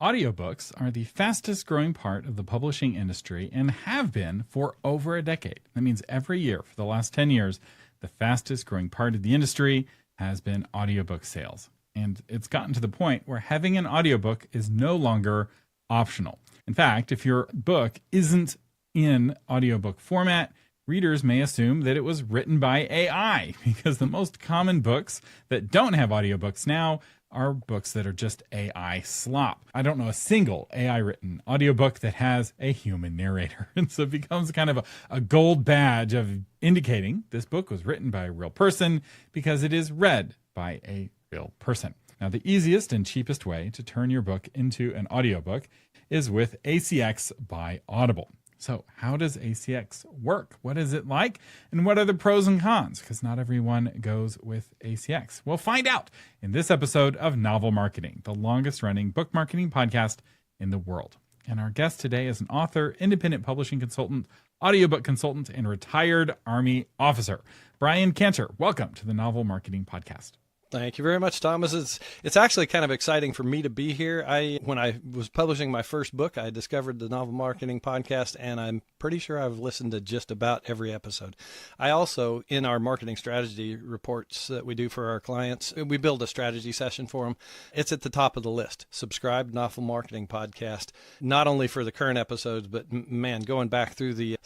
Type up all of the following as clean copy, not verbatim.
Audiobooks are the fastest growing part of the publishing industry and have been for over a decade. That means every year for the last 10 years, the fastest growing part of the industry has been audiobook sales. And it's gotten to the point where having an audiobook is no longer optional. In fact, if your book isn't in audiobook format, readers may assume that it was written by AI, because the most common books that don't have audiobooks now are books that are just AI slop. I don't know a single AI-written audiobook that has a human narrator. And so it becomes kind of a gold badge of indicating this book was written by a real person because it is read by a real person. Now, the easiest and cheapest way to turn your book into an audiobook is with ACX by Audible. So how does ACX work? What is it like? And what are the pros and cons? Because not everyone goes with ACX. We'll find out in this episode of Novel Marketing, the longest running book marketing podcast in the world. And our guest today is an author, independent publishing consultant, audiobook consultant, and retired Army officer. Bryan Canter, welcome to the Novel Marketing Podcast. Thank you very much, Thomas. It's actually kind of exciting for me to be here. When I was publishing my first book, I discovered the Novel Marketing Podcast, and I'm pretty sure I've listened to just about every episode. I also, in our marketing strategy reports that we do for our clients, we build a strategy session for them. It's at the top of the list. Subscribe to Novel Marketing Podcast, not only for the current episodes, but man, going back through the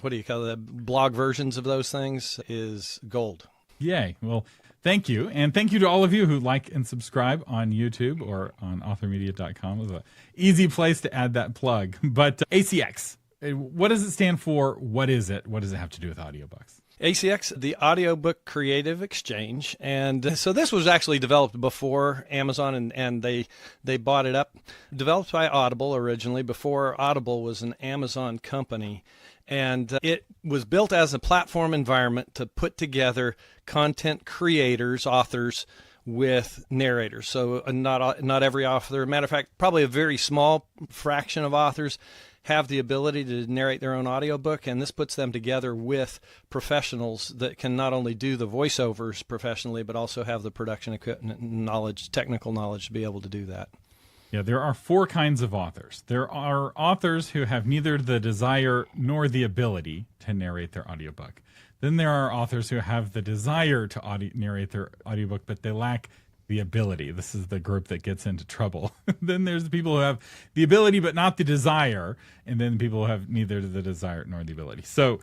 what do you call it, the blog versions of those things is gold. Yay. Well, thank you. And thank you to all of you who like and subscribe on YouTube or on authormedia.com. It was an easy place to add that plug. But ACX, what does it stand for? What is it? What does it have to do with audiobooks? ACX, the Audiobook Creative Exchange. And so this was actually developed before Amazon and they bought it up. Developed by Audible originally, before Audible was an Amazon company. And it was built as a platform environment to put together content creators, authors, with narrators. So not every author, matter of fact, probably a very small fraction of authors have the ability to narrate their own audiobook, and this puts them together with professionals that can not only do the voiceovers professionally, but also have the production equipment knowledge, technical knowledge to be able to do that. Yeah, there are four kinds of authors. There are authors who have neither the desire nor the ability to narrate their audiobook. Then there are authors who have the desire to narrate their audiobook, but they lack the ability. This is the group that gets into trouble. Then there's the people who have the ability but not the desire, and then people who have neither the desire nor the ability. So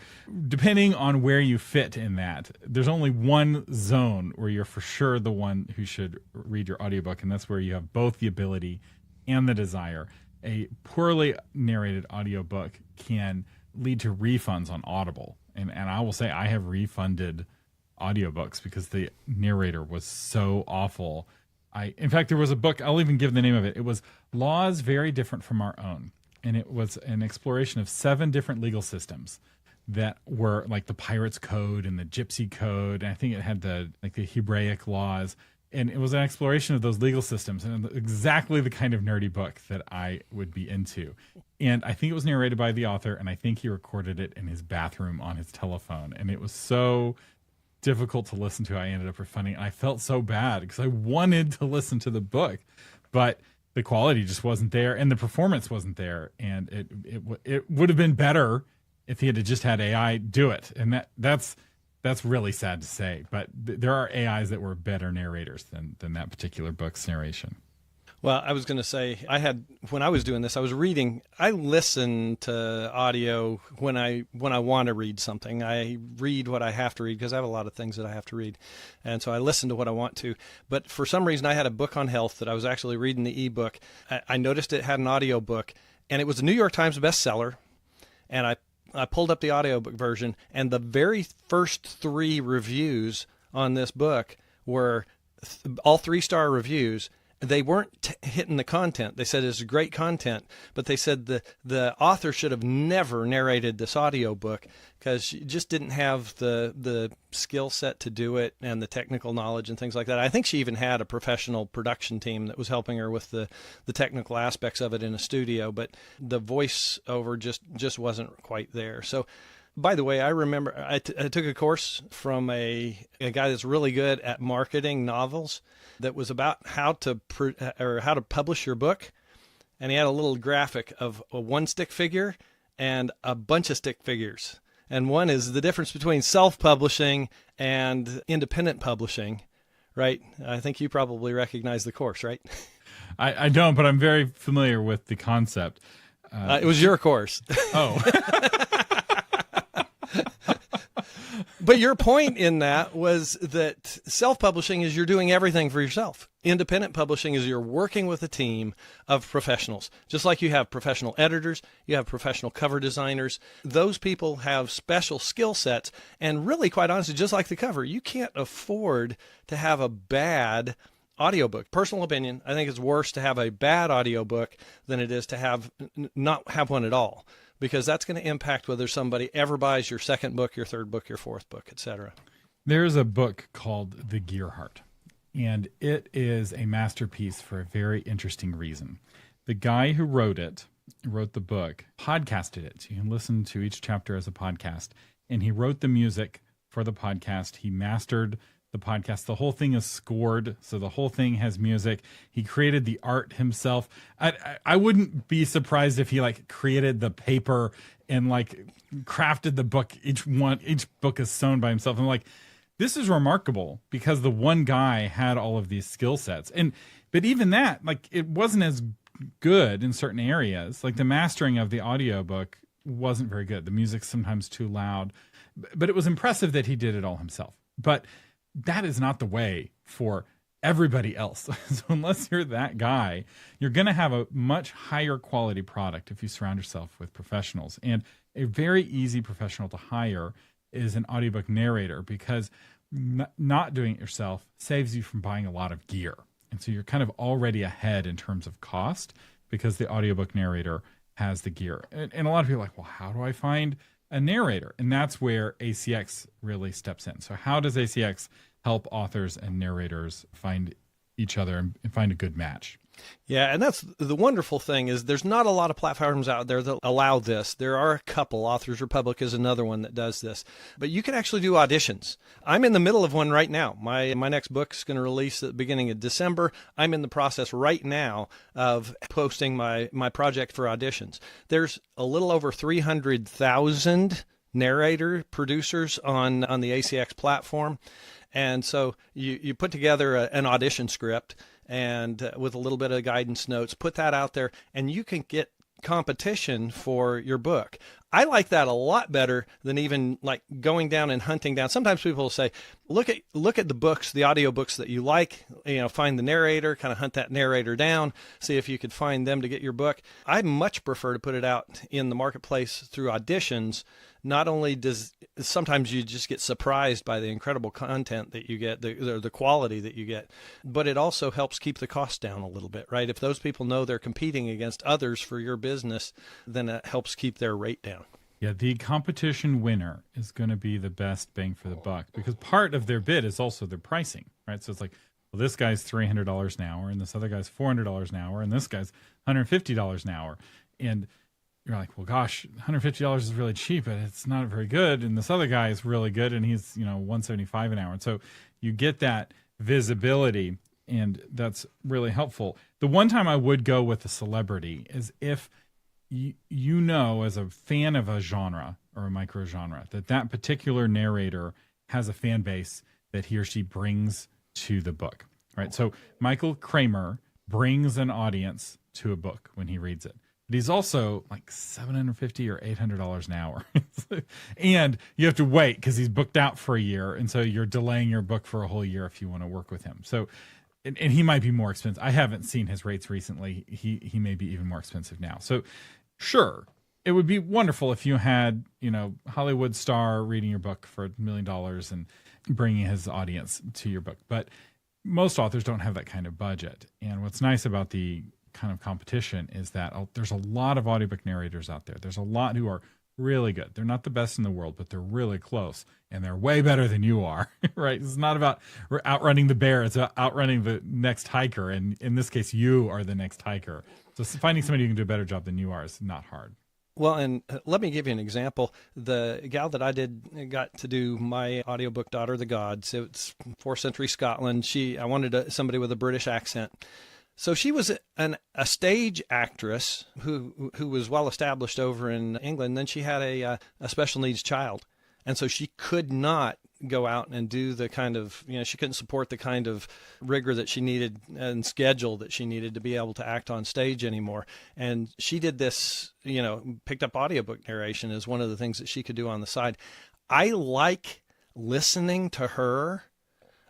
depending on where you fit in that, there's only one zone where you're for sure the one who should read your audiobook, and that's where you have both the ability and the desire. A poorly narrated audiobook can lead to refunds on Audible. And I will say I have refunded audiobooks because the narrator was so awful. In fact, there was a book, I'll even give the name of it. It was Laws Very Different from Our Own. And it was an exploration of 7 different legal systems that were like the Pirates Code and the Gypsy Code. And I think it had the Hebraic laws. And it was an exploration of those legal systems, and exactly the kind of nerdy book that I would be into. And I think it was narrated by the author, and I think he recorded it in his bathroom on his telephone. And it was so difficult to listen to. I ended up refunding. I felt so bad because I wanted to listen to the book, but the quality just wasn't there, and the performance wasn't there. And it would have been better if he had just had AI do it. And that's really sad to say, but there are AIs that were better narrators than that particular book's narration. Well, I was going to say, when I was doing this, I was reading. I listen to audio when I want to read something. I read what I have to read because I have a lot of things that I have to read. And so I listen to what I want to. But for some reason, I had a book on health that I was actually reading the ebook. I noticed it had an audio book, and it was a New York Times bestseller. And I pulled up the audiobook version, and the very first 3 reviews on this book were all 3-star reviews. They weren't hitting the content. They said it's great content, but they said the author should have never narrated this audiobook because she just didn't have the skill set to do it and the technical knowledge and things like that. I think she even had a professional production team that was helping her with the technical aspects of it in a studio, but the voiceover just wasn't quite there. So, by the way, I remember I took a course from a guy that's really good at marketing novels that was about how to publish your book. and he had a little graphic of a one stick figure and a bunch of stick figures. And one is the difference between self-publishing and independent publishing, right? I think you probably recognize the course, right? I don't, but I'm very familiar with the concept. It was your course. Oh. But your point in that was that self-publishing is you're doing everything for yourself. Independent publishing is you're working with a team of professionals. Just like you have professional editors, you have professional cover designers. Those people have special skill sets. And really, quite honestly, just like the cover, you can't afford to have a bad audiobook. Personal opinion, I think it's worse to have a bad audiobook than it is to have not have one at all, because that's going to impact whether somebody ever buys your second book, your third book, your fourth book, etc. There's a book called The Gear Heart, and it is a masterpiece for a very interesting reason. The guy who wrote the book, podcasted it. So you can listen to each chapter as a podcast, and he wrote the music for the podcast. He mastered the podcast. The whole thing is scored, so the whole thing has music. He created the art himself. I wouldn't be surprised if he like created the paper and like crafted the book. Each book is sewn by himself. I'm like, this is remarkable because the one guy had all of these skill sets. But even that, like, it wasn't as good in certain areas. Like the mastering of the audiobook wasn't very good. The music's sometimes too loud, but it was impressive that he did it all himself. But that is not the way for everybody else. So unless you're that guy, you're going to have a much higher quality product if you surround yourself with professionals. And a very easy professional to hire is an audiobook narrator, because not doing it yourself saves you from buying a lot of gear. And so you're kind of already ahead in terms of cost because the audiobook narrator has the gear. And a lot of people are like, well, how do I find a narrator? And that's where ACX really steps in. So how does ACX help authors and narrators find each other and find a good match? Yeah, and that's the wonderful thing is there's not a lot of platforms out there that allow this. There are a couple. Authors Republic is another one that does this. But you can actually do auditions. I'm in the middle of one right now. My next book is going to release at the beginning of December. I'm in the process right now of posting my project for auditions. There's a little over 300,000 narrator producers on the ACX platform. And so you put together an audition script and with a little bit of guidance notes, put that out there, and you can get competition for your book. I like that a lot better than even like going down and hunting down. Sometimes people will say, look at the books, the audiobooks that you like, find the narrator, kind of hunt that narrator down, see if you could find them to get your book. I much prefer to put it out in the marketplace through auditions. Not only does sometimes you just get surprised by the incredible content that you get, the quality that you get, but it also helps keep the cost down a little bit, right? If those people know they're competing against others for your business, then it helps keep their rate down. Yeah, the competition winner is going to be the best bang for the buck, because part of their bid is also their pricing, right? So it's like, well, this guy's $300 an hour, and this other guy's $400 an hour, and this guy's $150 an hour. And you're like, well, gosh, $150 is really cheap, but it's not very good. And this other guy is really good, and he's, $175 an hour. And so you get that visibility, and that's really helpful. The one time I would go with a celebrity is if you know, as a fan of a genre or a micro genre, that particular narrator has a fan base that he or she brings to the book, right? So Michael Kramer brings an audience to a book when he reads it. But he's also like $750 or $800 an hour. And you have to wait because he's booked out for a year. And so you're delaying your book for a whole year if you want to work with him. So, and he might be more expensive. I haven't seen his rates recently. He may be even more expensive now. So sure, it would be wonderful if you had, Hollywood star reading your book for $1 million and bringing his audience to your book. But most authors don't have that kind of budget. And what's nice about the kind of competition is that there's a lot of audiobook narrators out there. There's a lot who are really good. They're not the best in the world, but they're really close, and they're way better than you are, right? It's not about outrunning the bear. It's about outrunning the next hiker. And in this case, you are the next hiker. So finding somebody who can do a better job than you are is not hard. Well, and let me give you an example. The gal that I got to do my audiobook, Daughter of the Gods. It's 4th century Scotland. I wanted somebody with a British accent. So she was a stage actress who was well established over in England. Then she had a special needs child, and so she could not go out and do the kind of, she couldn't support the kind of rigor that she needed and schedule that she needed to be able to act on stage anymore. And she did this, picked up audiobook narration as one of the things that she could do on the side. I like listening to her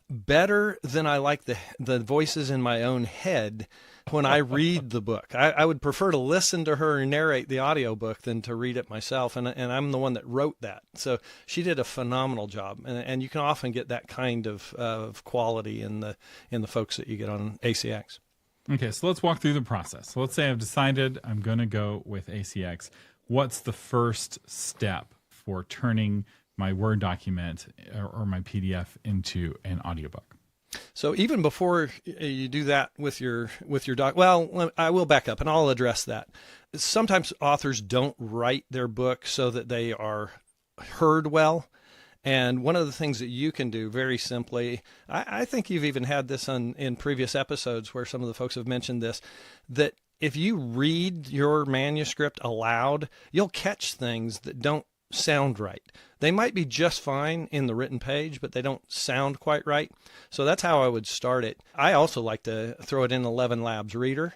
better than I like the voices in my own head when I read the book. I would prefer to listen to her narrate the audiobook than to read it myself. And I'm the one that wrote that. So she did a phenomenal job. And you can often get that kind of quality in the folks that you get on ACX. Okay, so let's walk through the process. So let's say I've decided I'm going to go with ACX. What's the first step for turning my Word document or my PDF into an audiobook? So even before you do that with your doc, well, I will back up and I'll address that. Sometimes authors don't write their book so that they are heard well. And one of the things that you can do very simply, I think you've even had this in previous episodes where some of the folks have mentioned this, that if you read your manuscript aloud, you'll catch things that don't sound right. They might be just fine in the written page, but they don't sound quite right. So that's how I would start it. I also like to throw it in 11 Labs Reader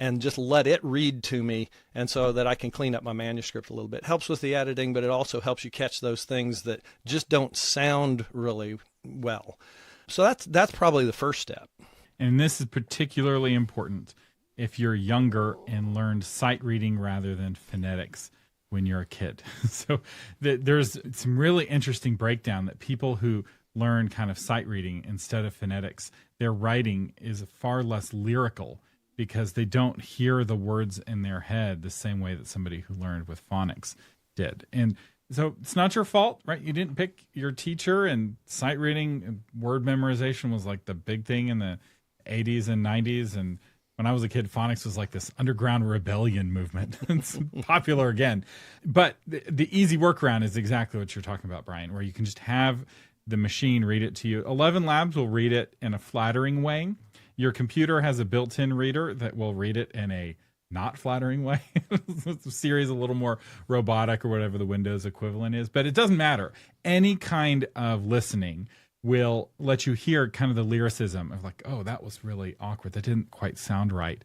and just let it read to me, and so that I can clean up my manuscript a little bit. It helps with the editing, but it also helps you catch those things that just don't sound really well. So that's probably the first step. And this is particularly important if you're younger and learned sight reading rather than phonetics when you're a kid. So there's some really interesting breakdown that people who learn kind of sight reading instead of phonetics, their writing is far less lyrical because they don't hear the words in their head the same way that somebody who learned with phonics did. And so it's not your fault, right? You didn't pick your teacher, and sight reading and word memorization was like the big thing in the 80s and 90s. And when I was a kid, phonics was like this underground rebellion movement. It's popular again. But the easy workaround is exactly what you're talking about, Bryan, where you can just have the machine read it to you. 11 Labs will read it in a flattering way. Your computer has a built-in reader that will read it in a not flattering way. Siri is a little more robotic or whatever the Windows equivalent is, but it doesn't matter. Any kind of listening will let you hear kind of the lyricism of like, oh, that was really awkward. That didn't quite sound right.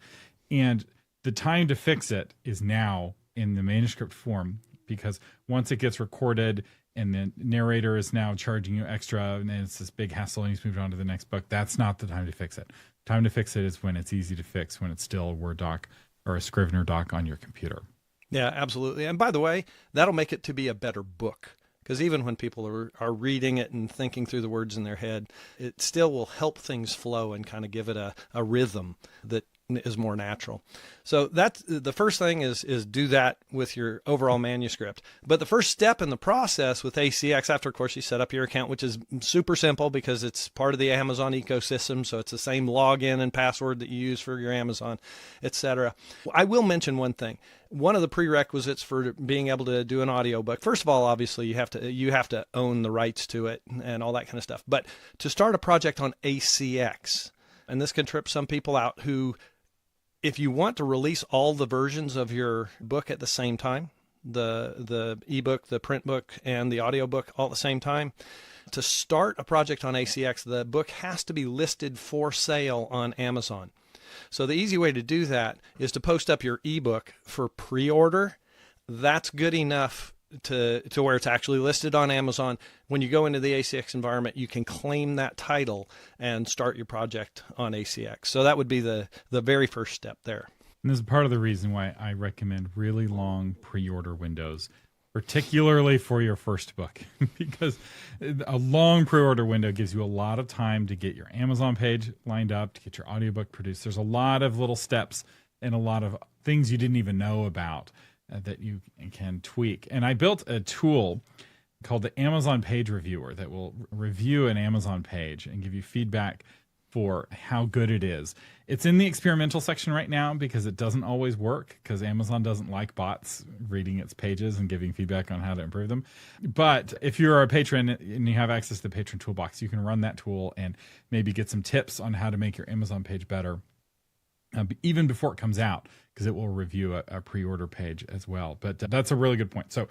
And the time to fix it is now in the manuscript form, because once it gets recorded and the narrator is now charging you extra and it's this big hassle and he's moved on to the next book, that's not the time to fix it. Time to fix it is when it's easy to fix, when it's still a Word doc or a Scrivener doc on your computer. Yeah, absolutely. And by the way, that'll make it to be a better book. Because even when people are reading it and thinking through the words in their head, it still will help things flow and kind of give it a rhythm that is more natural. So that's the first thing is do that with your overall manuscript. But the first step in the process with ACX, after of course you set up your account, which is super simple because it's part of the Amazon ecosystem, so it's the same login and password that you use for your Amazon, etc. I will mention one thing. One of the prerequisites for being able to do an audiobook, first of all, obviously you have to own the rights to it and all that kind of stuff. But to start a project on ACX, and this can trip some people out who, if you want to release all the versions of your book at the same time, the ebook, the print book, and the audiobook all at the same time, to start a project on ACX, the book has to be listed for sale on Amazon. So the easy way to do that is to post up your ebook for pre-order. That's good enough to where it's actually listed on Amazon. When you go into the ACX environment, you can claim that title and start your project on ACX. So that would be the very first step there. And this is part of the reason why I recommend really long pre-order windows, particularly for your first book, because a long pre-order window gives you a lot of time to get your Amazon page lined up, to get your audiobook produced. There's a lot of little steps and a lot of things you didn't even know about that you can tweak. And I built a tool called the Amazon Page Reviewer that will review an Amazon page and give you feedback for how good it is. It's in the experimental section right now because it doesn't always work, because Amazon doesn't like bots reading its pages and giving feedback on how to improve them. But if you're a patron and you have access to the patron toolbox, you can run that tool and maybe get some tips on how to make your Amazon page better. even before it comes out, because it will review a pre-order page as well. But that's a really good point. So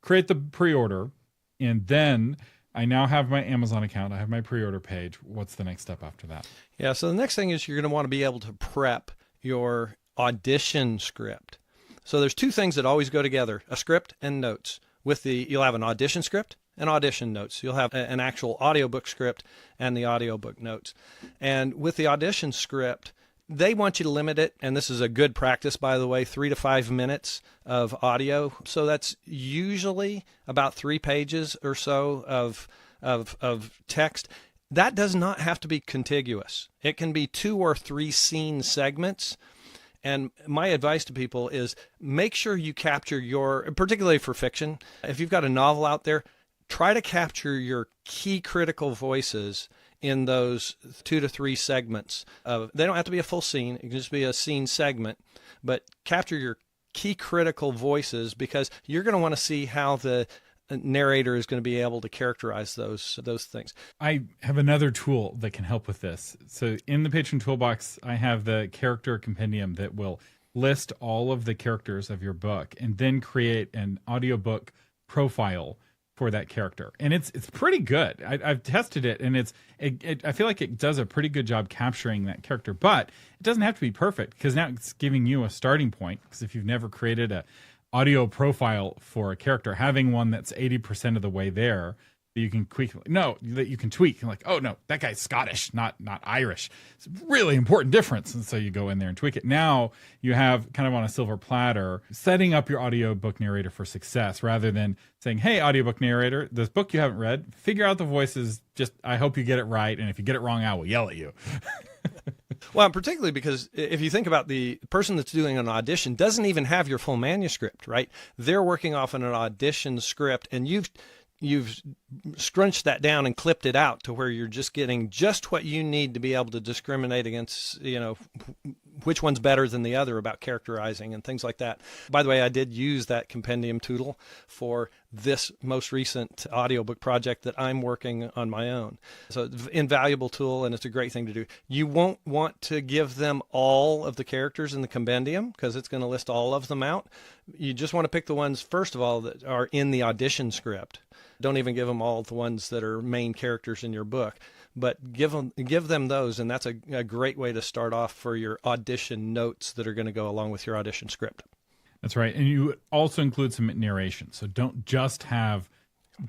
create the pre-order, and then I now have my Amazon account. I have my pre-order page. What's the next step after that? Yeah, so the next thing is you're going to want to be able to prep your audition script. So there's two things that always go together, a script and notes. You'll have an audition script and audition notes. You'll have an actual audiobook script and the audiobook notes. And with the audition script, they want you to limit it, and this is a good practice, by the way, 3 to 5 minutes of audio. So that's usually about 3 pages or so of text. That does not have to be contiguous. It can be 2 or 3 scene segments. And my advice to people is make sure you capture particularly for fiction, if you've got a novel out there, try to capture your key critical voices in those 2 to 3 segments. They don't have to be a full scene. It can just be a scene segment, but capture your key critical voices, because you're going to want to see how the narrator is going to be able to characterize those things. I have another tool that can help with this. So in the Patron Toolbox, I have the character compendium that will list all of the characters of your book and then create an audiobook profile for that character. And it's pretty good. I've tested it, and I feel like it does a pretty good job capturing that character, but it doesn't have to be perfect, because now it's giving you a starting point. Because if you've never created a audio profile for a character, having one that's 80% of the way there that you can tweak. You're like, oh no, that guy's Scottish, not Irish. It's a really important difference. And so you go in there and tweak it. Now you have, kind of on a silver platter, setting up your audiobook narrator for success, rather than saying, hey, audiobook narrator, this book you haven't read, figure out the voices. Just, I hope you get it right. And if you get it wrong, I will yell at you. Well, particularly because if you think about the person that's doing an audition doesn't even have your full manuscript, right? They're working off an audition script, and you've scrunched that down and clipped it out to where you're just getting just what you need to be able to discriminate against, which one's better than the other about characterizing and things like that. By the way, I did use that compendium tool for this most recent audiobook project that I'm working on my own. So it's an invaluable tool, and it's a great thing to do. You won't want to give them all of the characters in the compendium, because it's going to list all of them out. You just want to pick the ones, first of all, that are in the audition script. Don't even give them all the ones that are main characters in your book, but give them those, and that's a great way to start off for your audition notes that are going to go along with your audition script. That's right. And you also include some narration. So don't just have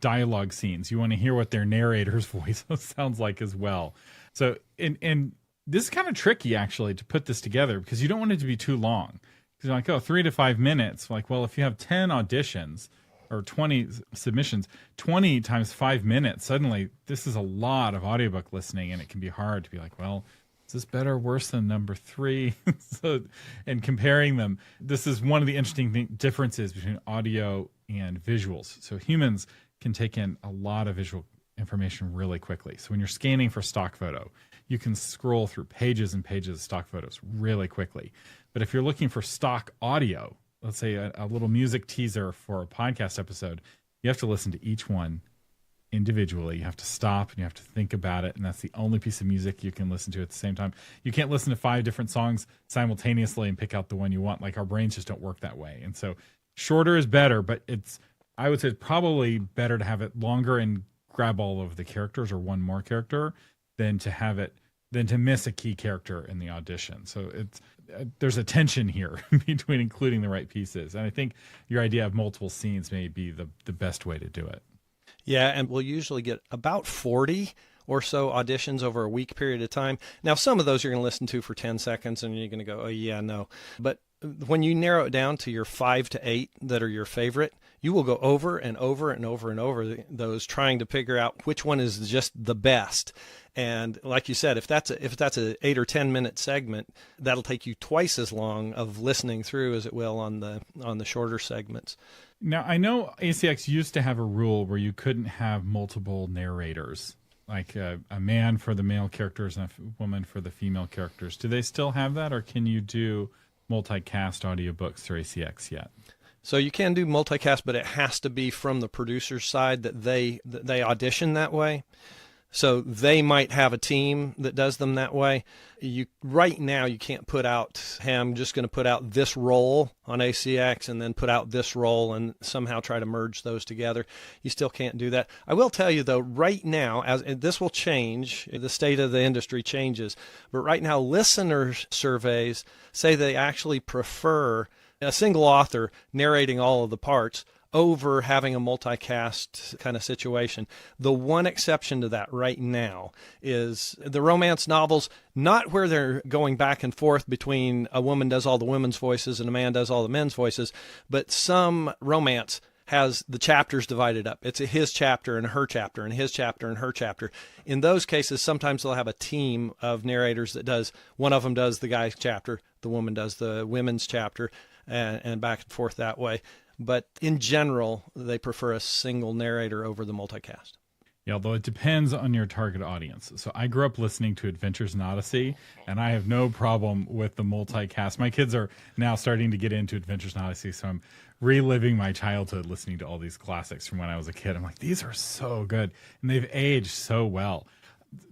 dialogue scenes. You want to hear what their narrator's voice sounds like as well. So, and this is kind of tricky, actually, to put this together, because you don't want it to be too long. Because you're like, 3 to 5 minutes. Like, well, if you have 10 auditions or 20 submissions, 20 times 5 minutes, suddenly this is a lot of audiobook listening, and it can be hard to be like, well, is this better or worse than number 3? And comparing them, this is one of the interesting differences between audio and visuals. So humans can take in a lot of visual information really quickly. So when you're scanning for stock photo, you can scroll through pages and pages of stock photos really quickly. But if you're looking for stock audio, let's say a little music teaser for a podcast episode, you have to listen to each one individually. You have to stop and you have to think about it. And that's the only piece of music you can listen to at the same time. You can't listen to 5 different songs simultaneously and pick out the one you want. Like, our brains just don't work that way. And so shorter is better, but I would say it's probably better to have it longer and grab all of the characters, or one more character, than to miss a key character in the audition. So there's a tension here between including the right pieces. And I think your idea of multiple scenes may be the best way to do it. Yeah, and we'll usually get about 40 or so auditions over a week period of time. Now, some of those you're going to listen to for 10 seconds and you're going to go, oh, yeah, no. But when you narrow it down to your 5 to 8 that are your favorite, you will go over and over and over and over those, trying to figure out which one is just the best. And like you said, if that's a 8 or 10 minute segment, that'll take you twice as long of listening through as it will on the shorter segments. Now, I know ACX used to have a rule where you couldn't have multiple narrators, like a man for the male characters and a woman for the female characters. Do they still have that, or can you do multicast audiobooks through ACX yet? So you can do multicast, but it has to be from the producer's side that they audition that way. So they might have a team that does them that way. Right now, you can't put out, hey, I'm just going to put out this role on ACX and then put out this role and somehow try to merge those together. You still can't do that. I will tell you, though, right now, and this will change, the state of the industry changes, but right now, listener surveys say they actually prefer a single author narrating all of the parts over having a multicast kind of situation. The one exception to that right now is the romance novels, not where they're going back and forth between a woman does all the women's voices and a man does all the men's voices, but some romance has the chapters divided up. It's a his chapter and her chapter and his chapter and her chapter. In those cases, sometimes they'll have a team of narrators that does, one of them does the guy's chapter, the woman does the women's chapter, and back and forth that way. But in general, they prefer a single narrator over the multicast. Yeah, although it depends on your target audience. So I grew up listening to Adventures in Odyssey, and I have no problem with the multicast. My kids are now starting to get into Adventures in Odyssey, so I'm reliving my childhood listening to all these classics from when I was a kid. I'm like, these are so good, and they've aged so well.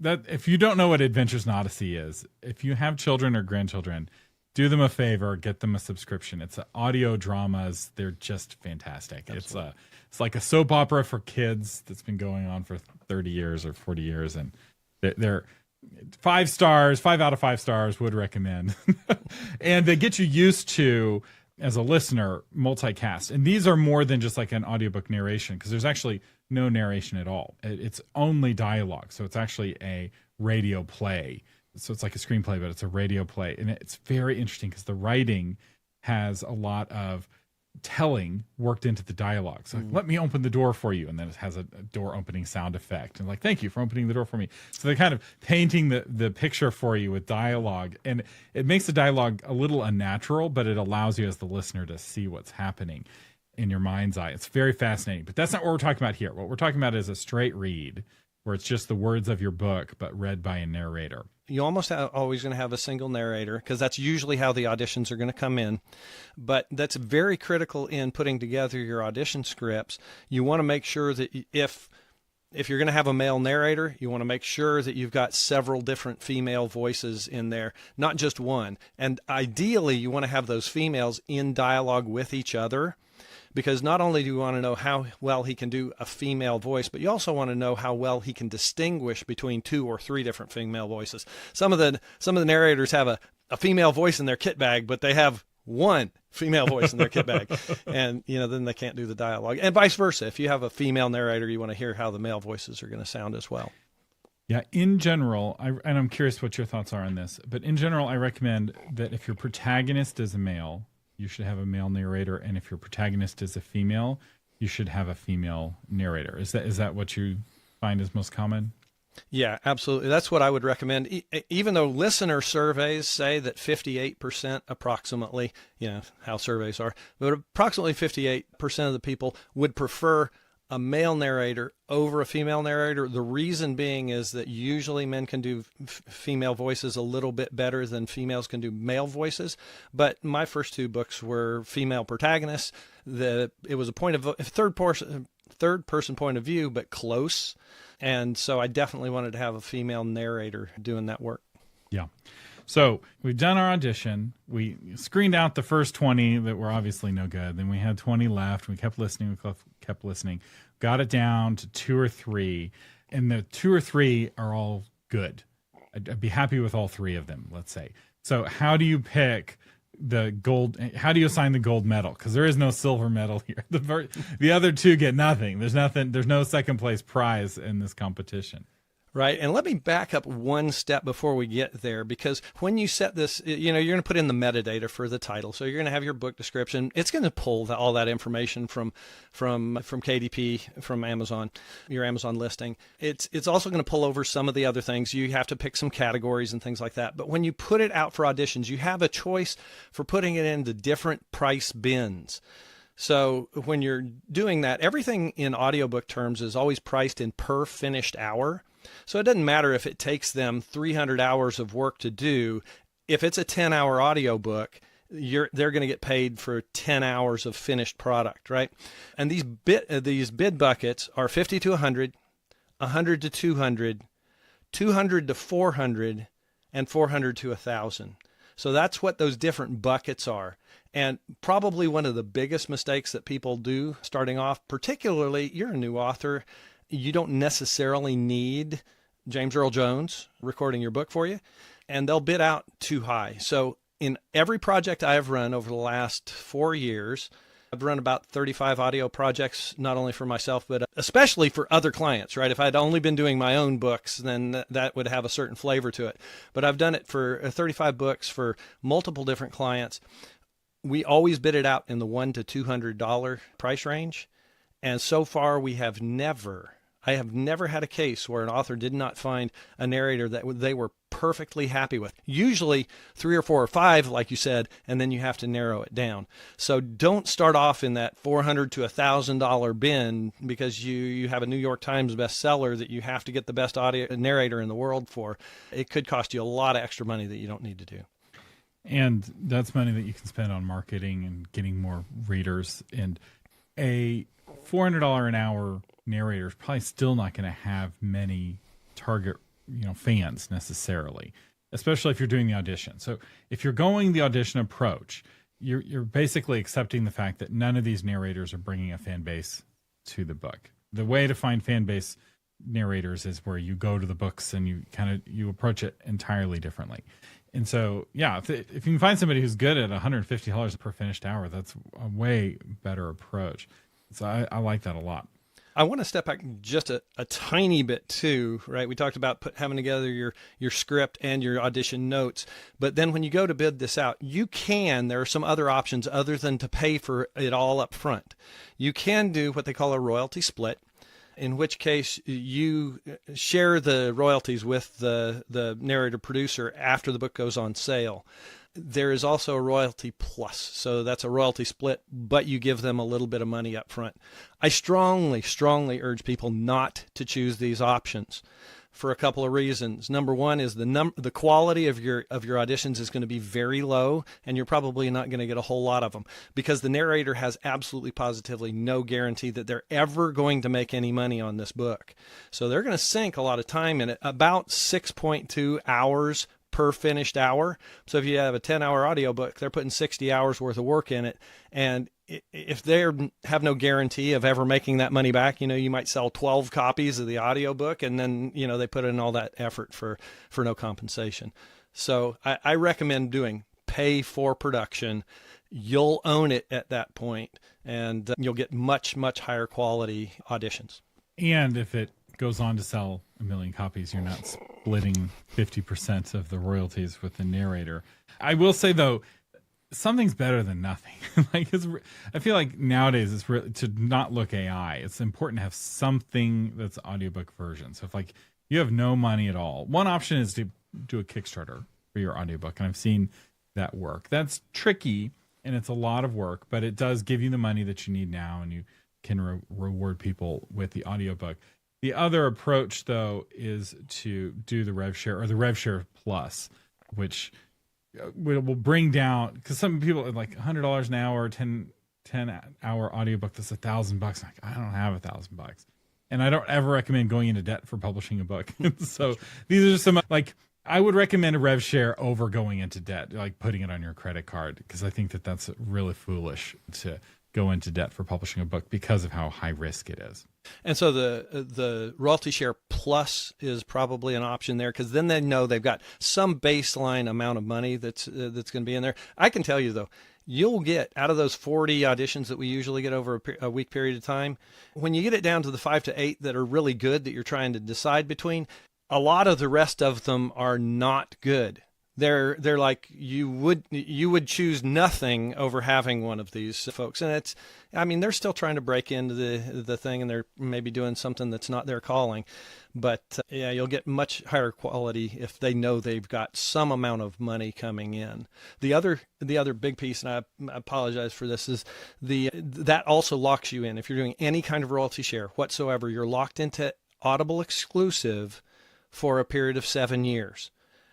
That if you don't know what Adventures in Odyssey is, if you have children or grandchildren, do them a favor, get them a subscription. It's audio dramas. They're just fantastic. Absolutely. It's like a soap opera for kids that's been going on for 30 years or 40 years. And they're 5 stars, 5 out of 5 stars, would recommend. And they get you used to, as a listener, multicast. And these are more than just like an audiobook narration, because there's actually no narration at all. It's only dialogue. So it's actually a radio play. So it's like a screenplay, but it's a radio play. And it's very interesting because the writing has a lot of telling worked into the dialogue. So let me open the door for you. And then it has a door opening sound effect. And like, thank you for opening the door for me. So they're kind of painting the picture for you with dialogue. And it makes the dialogue a little unnatural, but it allows you as the listener to see what's happening in your mind's eye. It's very fascinating. But that's not what we're talking about here. What we're talking about is a straight read, where it's just the words of your book, but read by a narrator. You almost always going to have a single narrator, because that's usually how the auditions are going to come in. But that's very critical in putting together your audition scripts. You want to make sure that if you're going to have a male narrator, you want to make sure that you've got several different female voices in there, not just one. And ideally, you want to have those females in dialogue with each other, because not only do you want to know how well he can do a female voice, but you also want to know how well he can distinguish between 2 or 3 different female voices. Some of the narrators have a female voice in their kit bag, but they have one female voice in their kit bag, and then they can't do the dialogue. And vice versa. If you have a female narrator, you want to hear how the male voices are going to sound as well. Yeah, in general, and I'm curious what your thoughts are on this, but in general, I recommend that if your protagonist is a male, you should have a male narrator, and if your protagonist is a female, you should have a female narrator. Is that what you find is most common? Yeah, absolutely. That's what I would recommend. Even though listener surveys say that 58% approximately, how surveys are, but approximately 58% of the people would prefer a male narrator over a female narrator. The reason being is that usually men can do female voices a little bit better than females can do male voices. But my first 2 books were female protagonists. It was a third person point of view, but close. And so I definitely wanted to have a female narrator doing that work. Yeah. So we've done our audition. We screened out the first 20 that were obviously no good. Then we had 20 left. We kept listening. Got it down to 2 or 3. And the 2 or 3 are all good. I'd be happy with all 3 of them, let's say. So how do you pick the gold? How do you assign the gold medal? Because there is no silver medal here. The other 2 get nothing. There's nothing. There's no second place prize in this competition. Right. And let me back up one step before we get there, because when you set this, you're going to put in the metadata for the title. So you're going to have your book description. It's going to pull all that information from KDP, from Amazon, your Amazon listing. It's also going to pull over some of the other things. You have to pick some categories and things like that. But when you put it out for auditions, you have a choice for putting it into different price bins. So when you're doing that, everything in audiobook terms is always priced in per finished hour. So it doesn't matter if it takes them 300 hours of work to do. If it's a 10-hour audiobook, they're going to get paid for 10 hours of finished product, right? And these bid buckets are 50 to 100, 100 to 200, 200 to 400, and 400 to 1,000. So that's what those different buckets are. And probably one of the biggest mistakes that people do starting off, particularly you're a new author, you don't necessarily need James Earl Jones recording your book for you, and they'll bid out too high. So in every project I have run over the last 4 years, I've run about 35 audio projects, not only for myself, but especially for other clients, right? If I'd only been doing my own books, then that would have a certain flavor to it. But I've done it for 35 books for multiple different clients. We always bid it out in the $100 to $200 price range. And so far, I have never had a case where an author did not find a narrator that they were perfectly happy with. Usually 3 or 4 or 5, like you said, and then you have to narrow it down. So don't start off in that $400 to $1,000 bin because you have a New York Times bestseller that you have to get the best audio narrator in the world for. It could cost you a lot of extra money that you don't need to do. And that's money that you can spend on marketing and getting more readers. And a $400 an hour narrator is probably still not going to have many target fans necessarily, especially if you're doing the audition. So if you're going the audition approach, you're basically accepting the fact that none of these narrators are bringing a fan base to the book. The way to find fan base narrators is where you go to the books and you approach it entirely differently. And so, yeah, if you can find somebody who's good at $150 per finished hour, that's a way better approach. So I like that a lot. I want to step back just a tiny bit too, right? We talked about having together your script and your audition notes, but then when you go to bid this out, there are some other options other than to pay for it all up front. You can do what they call a royalty split, in which case you share the royalties with the narrator producer after the book goes on sale. There is also a royalty plus. So that's a royalty split, but you give them a little bit of money up front. I strongly, strongly urge people not to choose these options for a couple of reasons. Number one is the quality of your auditions is going to be very low, and you're probably not going to get a whole lot of them because the narrator has absolutely positively no guarantee that they're ever going to make any money on this book. So they're going to sink a lot of time in it, about 6.2 hours per finished hour. So if you have a 10-hour audiobook, they're putting 60 hours worth of work in it. And if they have no guarantee of ever making that money back, you might sell 12 copies of the audiobook and then, they put in all that effort for no compensation. So I recommend doing pay for production. You'll own it at that point, and you'll get much, much higher quality auditions. And if it goes on to sell 1 million copies, you're not splitting 50% of the royalties with the narrator. I will say though, something's better than nothing. I feel like nowadays it's really, to not look AI, it's important to have something that's audiobook version. So if you have no money at all, one option is to do a Kickstarter for your audiobook, and I've seen that work. That's tricky and it's a lot of work, but it does give you the money that you need now, and you can reward people with the audiobook. The other approach, though, is to do the rev share or the rev share plus, which will bring down, because some people are like $100 an hour, 10-hour audiobook that's $1,000. I don't have $1,000, and I don't ever recommend going into debt for publishing a book. So these are just some I would recommend a rev share over going into debt, like putting it on your credit card, because I think that's really foolish to go into debt for publishing a book because of how high risk it is. And so the royalty share plus is probably an option there, because then they know they've got some baseline amount of money that's going to be in there. I can tell you though, you'll get out of those 40 auditions that we usually get over a week period of time, when you get it down to the 5 to 8 that are really good that you're trying to decide between, a lot of the rest of them are not good. They're like you would choose nothing over having one of these folks, and they're still trying to break into the thing, and they're maybe doing something that's not their calling, but you'll get much higher quality if they know they've got some amount of money coming in. The other big piece, and I apologize for this, is that also locks you in. If you're doing any kind of royalty share whatsoever, you're locked into Audible exclusive for a period of 7 years.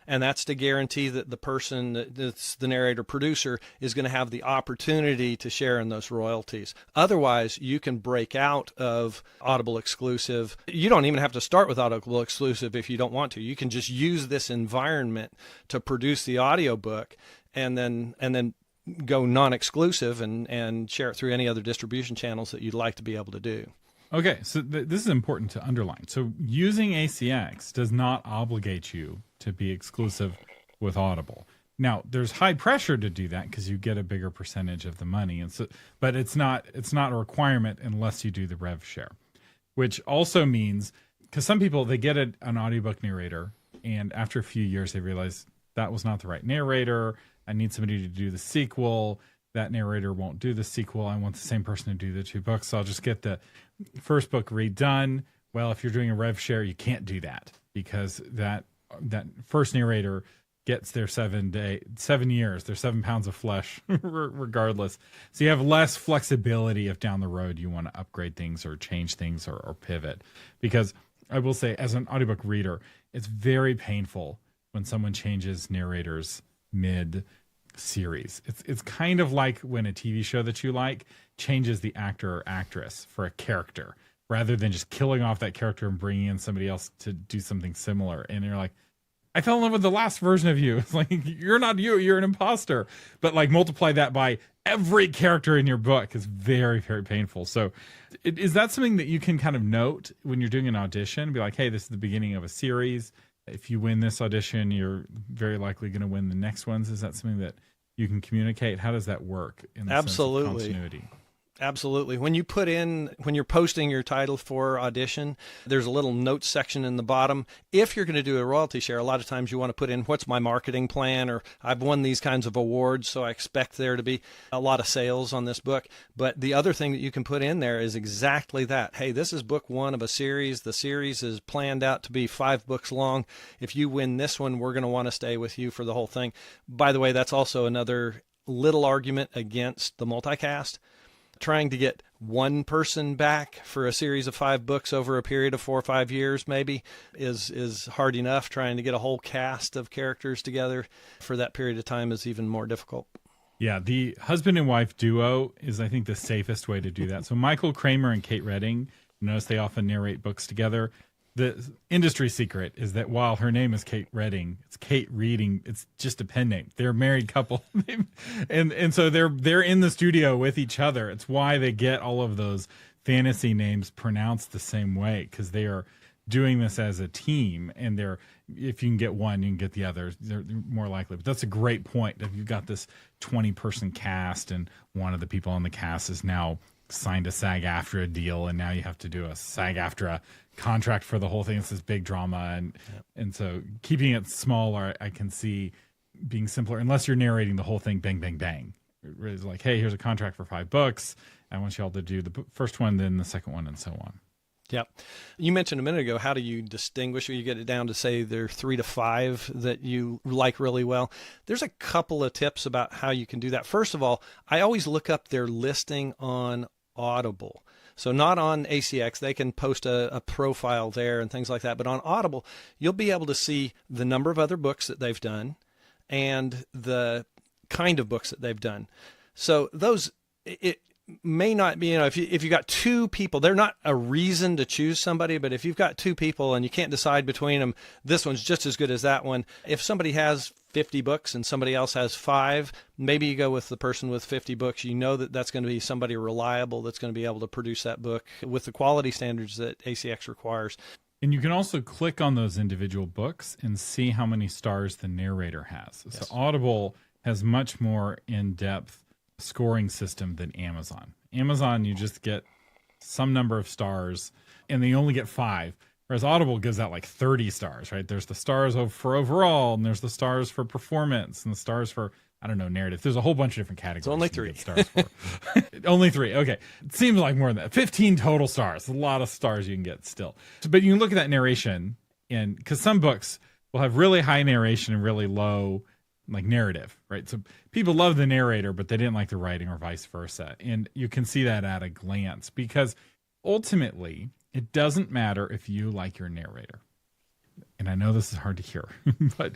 And that's to guarantee that the person that's the narrator producer is going to have the opportunity to share in those royalties. Otherwise, you can break out of Audible exclusive. You don't even have to start with Audible exclusive if you don't want to. You can just use this environment to produce the audiobook and then go non-exclusive and share it through any other distribution channels that you'd like to be able to do. Okay, so this is important to underline. So using ACX does not obligate you to be exclusive with Audible. Now, there's high pressure to do that because you get a bigger percentage of the money, and so, but it's not a requirement unless you do the rev share, which also means, because some people, they get an audiobook narrator, and after a few years they realize that was not the right narrator. I need somebody to do the sequel. That narrator won't do the sequel. I want the same person to do the 2 books. So I'll just get the first book redone. Well, if you're doing a rev share, you can't do that because that first narrator gets their 7 years, their 7 pounds of flesh, regardless. So you have less flexibility if down the road you want to upgrade things or change things or pivot. Because I will say, as an audiobook reader, it's very painful when someone changes narrators mid-series. It's kind of like when a TV show that you like changes the actor or actress for a character, rather than just killing off that character and bringing in somebody else to do something similar. And you're like, I fell in love with the last version of you. It's like, you're not you, you're an imposter. But like multiply that by every character in your book is very, very painful. So is that something that you can kind of note when you're doing an audition? Be like, hey, this is the beginning of a series. If you win this audition, you're very likely going to win the next ones. Is that something that you can communicate? How does that work in the sense of continuity? Absolutely. When you're posting your title for audition, there's a little notes section in the bottom. If you're going to do a royalty share, a lot of times you want to put in, what's my marketing plan? Or I've won these kinds of awards, so I expect there to be a lot of sales on this book. But the other thing that you can put in there is exactly that. Hey, this is book 1 of a series. The series is planned out to be 5 books long. If you win this one, we're going to want to stay with you for the whole thing. By the way, that's also another little argument against the multicast. Trying to get one person back for a series of 5 books over a period of 4 or 5 years maybe is hard enough. Trying to get a whole cast of characters together for that period of time is even more difficult. Yeah, the husband and wife duo is, I think, the safest way to do that. So Michael Kramer and Kate Redding, notice they often narrate books together. The industry secret is that while her name is Kate Redding, it's Kate Reading. It's just a pen name. They're a married couple, and so they're in the studio with each other. It's why they get all of those fantasy names pronounced the same way, because they are doing this as a team. And if you can get one, you can get the other. They're more likely. But that's a great point. If you've got this 20-person cast, and one of the people on the cast is now signed a SAG-AFTRA deal, and now you have to do a SAG-AFTRA contract for the whole thing. It's this big drama, and so keeping it smaller, I can see being simpler, unless you're narrating the whole thing bang, bang, bang. It's like, hey, here's a contract for 5 books. I want you all to do the first one, then the second one, and so on. Yeah. You mentioned a minute ago, how do you distinguish, or you get it down to, say, there are 3 to 5 that you like really well? There's a couple of tips about how you can do that. First of all, I always look up their listing on Audible. So not on ACX, they can post a profile there and things like that. But on Audible, you'll be able to see the number of other books that they've done and the kind of books that they've done. So those, it may not be, if you've got 2 people, they're not a reason to choose somebody, but if you've got 2 people and you can't decide between them, this one's just as good as that one. If somebody has 50 books and somebody else has 5, maybe you go with the person with 50 books. You know that that's going to be somebody reliable that's going to be able to produce that book with the quality standards that ACX requires. And you can also click on those individual books and see how many stars the narrator has. Yes. So Audible has much more in-depth scoring system than Amazon. Amazon, you just get some number of stars, and they only get 5. Whereas Audible gives out like 30 stars, right? There's the stars for overall, and there's the stars for performance, and the stars for, I don't know, narrative. There's a whole bunch of different categories. It's only 3 stars for. Only 3. Okay. It seems like more than that. 15 total stars. A lot of stars you can get still. But you can look at that narration, and because some books will have really high narration and really low like narrative, right? So people love the narrator, but they didn't like the writing, or vice versa. And you can see that at a glance, because ultimately it doesn't matter if you like your narrator. And I know this is hard to hear, but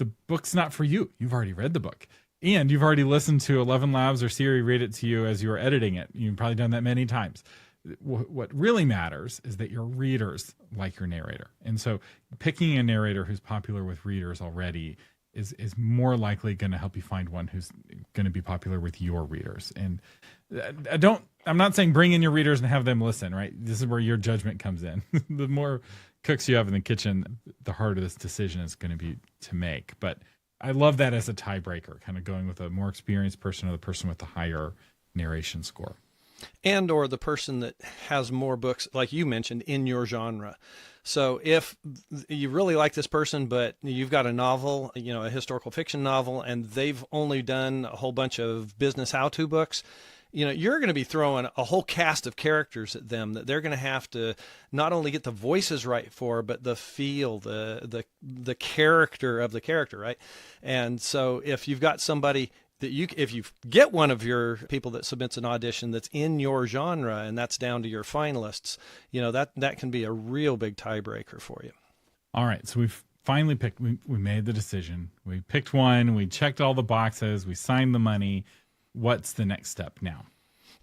the book's not for you. You've already read the book. And you've already listened to 11 Labs or Siri read it to you as you were editing it. You've probably done that many times. What really matters is that your readers like your narrator. And so picking a narrator who's popular with readers already is more likely going to help you find one who's going to be popular with your readers. And I'm not saying bring in your readers and have them listen, right? This is where your judgment comes in. The more cooks you have in the kitchen, the harder this decision is going to be to make. But I love that as a tiebreaker, kind of going with a more experienced person or the person with the higher narration score. And or the person that has more books, like you mentioned, in your genre. So if you really like this person, but you've got a novel, a historical fiction novel, and they've only done a whole bunch of business how-to books, you're going to be throwing a whole cast of characters at them that they're going to have to not only get the voices right for, but the feel, the character of the character, right? And so if you've got somebody that if you get one of your people that submits an audition that's in your genre, and that's down to your finalists, that can be a real big tiebreaker for you. All right. So we've finally picked, we made the decision. We picked one, we checked all the boxes, we signed the money. What's the next step now?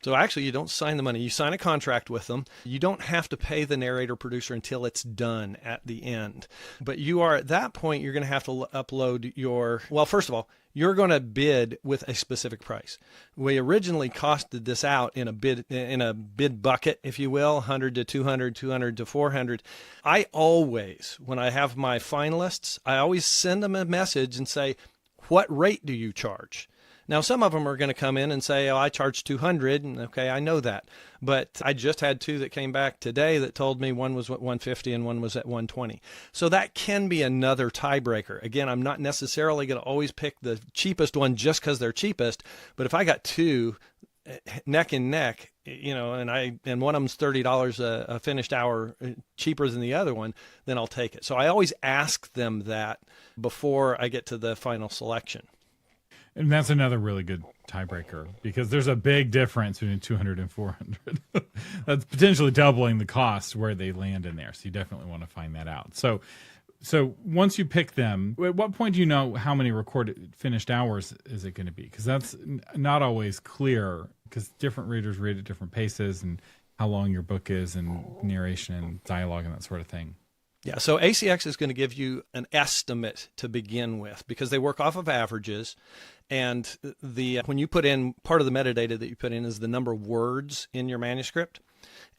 So actually, you don't sign the money. You sign a contract with them. You don't have to pay the narrator producer until it's done at the end. But you are, at that point, you're going to have to upload first of all, you're going to bid with a specific price. We originally costed this out in a bid bucket, if you will, 100 to 200, 200 to 400. I always, when I have my finalists, I always send them a message and say, what rate do you charge? Now, some of them are going to come in and say, I charge 200. And okay, I know that. But I just had two that came back today that told me one was at 150 and one was at 120. So that can be another tiebreaker. Again, I'm not necessarily going to always pick the cheapest one just because they're cheapest. But if I got two neck and neck, and one of them's $30 a finished hour cheaper than the other one, then I'll take it. So I always ask them that before I get to the final selection. And that's another really good tiebreaker because there's a big difference between 200 and 400. That's potentially doubling the cost where they land in there. So you definitely want to find that out. So once you pick them, at what point do you know how many recorded finished hours is it going to be? Because that's not always clear because different readers read at different paces and how long your book is and narration and dialogue and that sort of thing. Yeah, so ACX is going to give you an estimate to begin with because they work off of averages. And when you put in, part of the metadata that you put in is the number of words in your manuscript.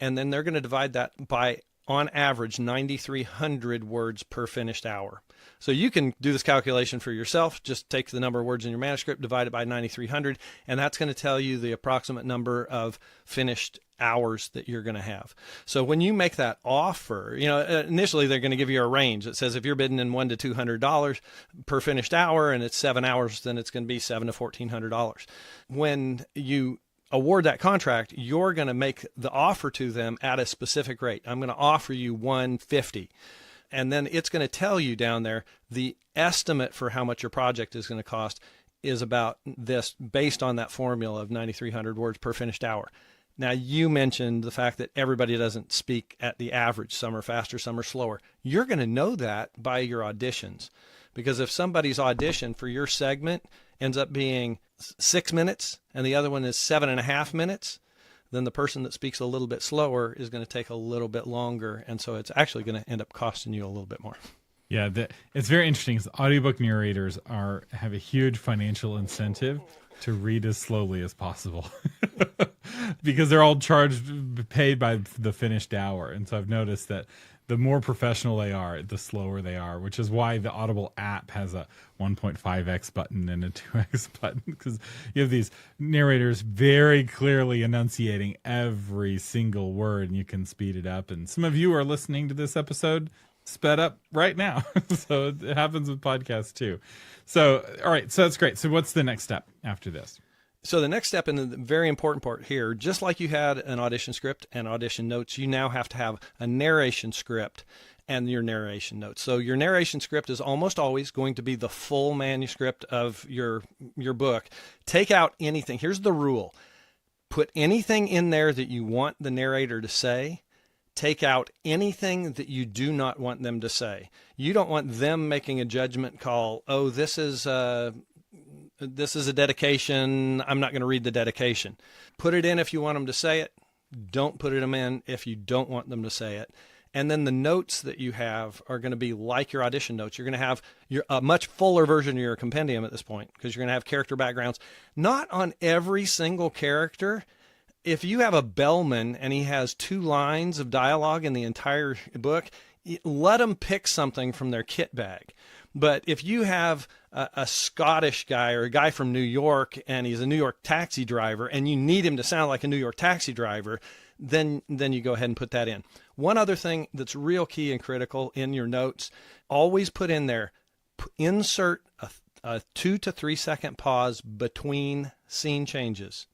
And then they're going to divide that by, on average, 9,300 words per finished hour. So you can do this calculation for yourself. Just take the number of words in your manuscript, divide it by 9,300, and that's going to tell you the approximate number of finished hours that you're going to have. So when you make that offer, initially they're going to give you a range that says if you're bidding in $100 to $200 per finished hour and it's 7 hours, then it's going to be $700 to $1,400. When you award that contract, you're going to make the offer to them at a specific rate. I'm going to offer you $150. And then it's going to tell you down there the estimate for how much your project is going to cost is about this based on that formula of 9,300 words per finished hour. Now, you mentioned the fact that everybody doesn't speak at the average. Some are faster, some are slower. You're going to know that by your auditions. Because if somebody's audition for your segment ends up being 6 minutes and the other one is 7.5 minutes, then the person that speaks a little bit slower is going to take a little bit longer. And so it's actually going to end up costing you a little bit more. Yeah, it's very interesting because audiobook narrators have a huge financial incentive to read as slowly as possible because they're all paid by the finished hour. And so I've noticed that the more professional they are, the slower they are, which is why the Audible app has a 1.5x button and a 2x button, because you have these narrators very clearly enunciating every single word and you can speed it up. And some of you are listening to this episode sped up right now. So it happens with podcasts too. So, all right. So that's great. So what's the next step after this? So the next step, and the very important part here, just like you had an audition script and audition notes, you now have to have a narration script and your narration notes. So your narration script is almost always going to be the full manuscript of your book. Take out anything. Here's the rule. Put anything in there that you want the narrator to say. take out anything that you do not want them to say. You don't want them making a judgment call. Oh, this is a dedication. I'm not going to read the dedication. Put it in if you want them to say it. Don't put them in if you don't want them to say it. And then the notes that you have are going to be like your audition notes. You're going to have a much fuller version of your compendium at this point, because you're going to have character backgrounds. Not on every single character. If you have a bellman and he has 2 lines of dialogue in the entire book, let them pick something from their kit bag. But if you have a Scottish guy or a guy from New York and he's a New York taxi driver and you need him to sound like a New York taxi driver, then you go ahead and put that in. One other thing that's real key and critical in your notes, always put in there, insert a 2 to 3 second pause between scene changes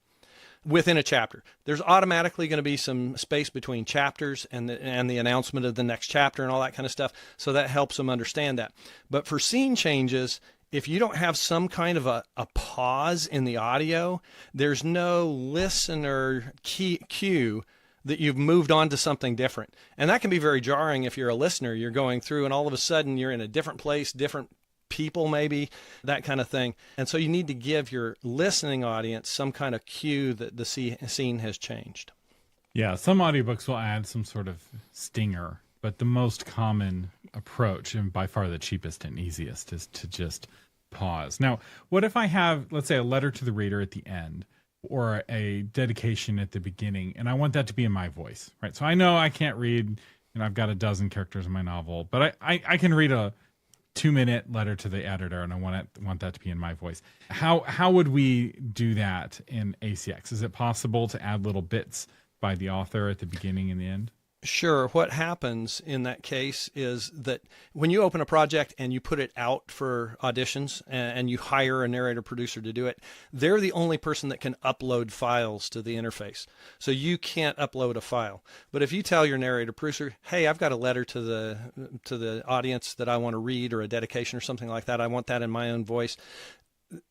within a chapter. There's automatically going to be some space between chapters and the announcement of the next chapter and all that kind of stuff. So that helps them understand that. But for scene changes, if you don't have some kind of a pause in the audio, there's no listener cue that you've moved on to something different. And that can be very jarring if you're a listener. You're going through and all of a sudden you're in a different place, different people maybe, that kind of thing. And so you need to give your listening audience some kind of cue that the scene has changed. Yeah, some audiobooks will add some sort of stinger, but the most common approach, and by far the cheapest and easiest, is to just pause. Now, what if I have, let's say, a letter to the reader at the end, or a dedication at the beginning, and I want that to be in my voice, right? So I know I can't read, I've got a dozen characters in my novel, but I can read a 2-minute letter to the editor, and I want that to be in my voice. How would we do that in ACX? Is it possible to add little bits by the author at the beginning and the end? Sure. What happens in that case is that when you open a project and you put it out for auditions and you hire a narrator producer to do it, they're the only person that can upload files to the interface. So you can't upload a file. But if you tell your narrator producer, hey, I've got a letter to the audience that I want to read, or a dedication or something like that, I want that in my own voice,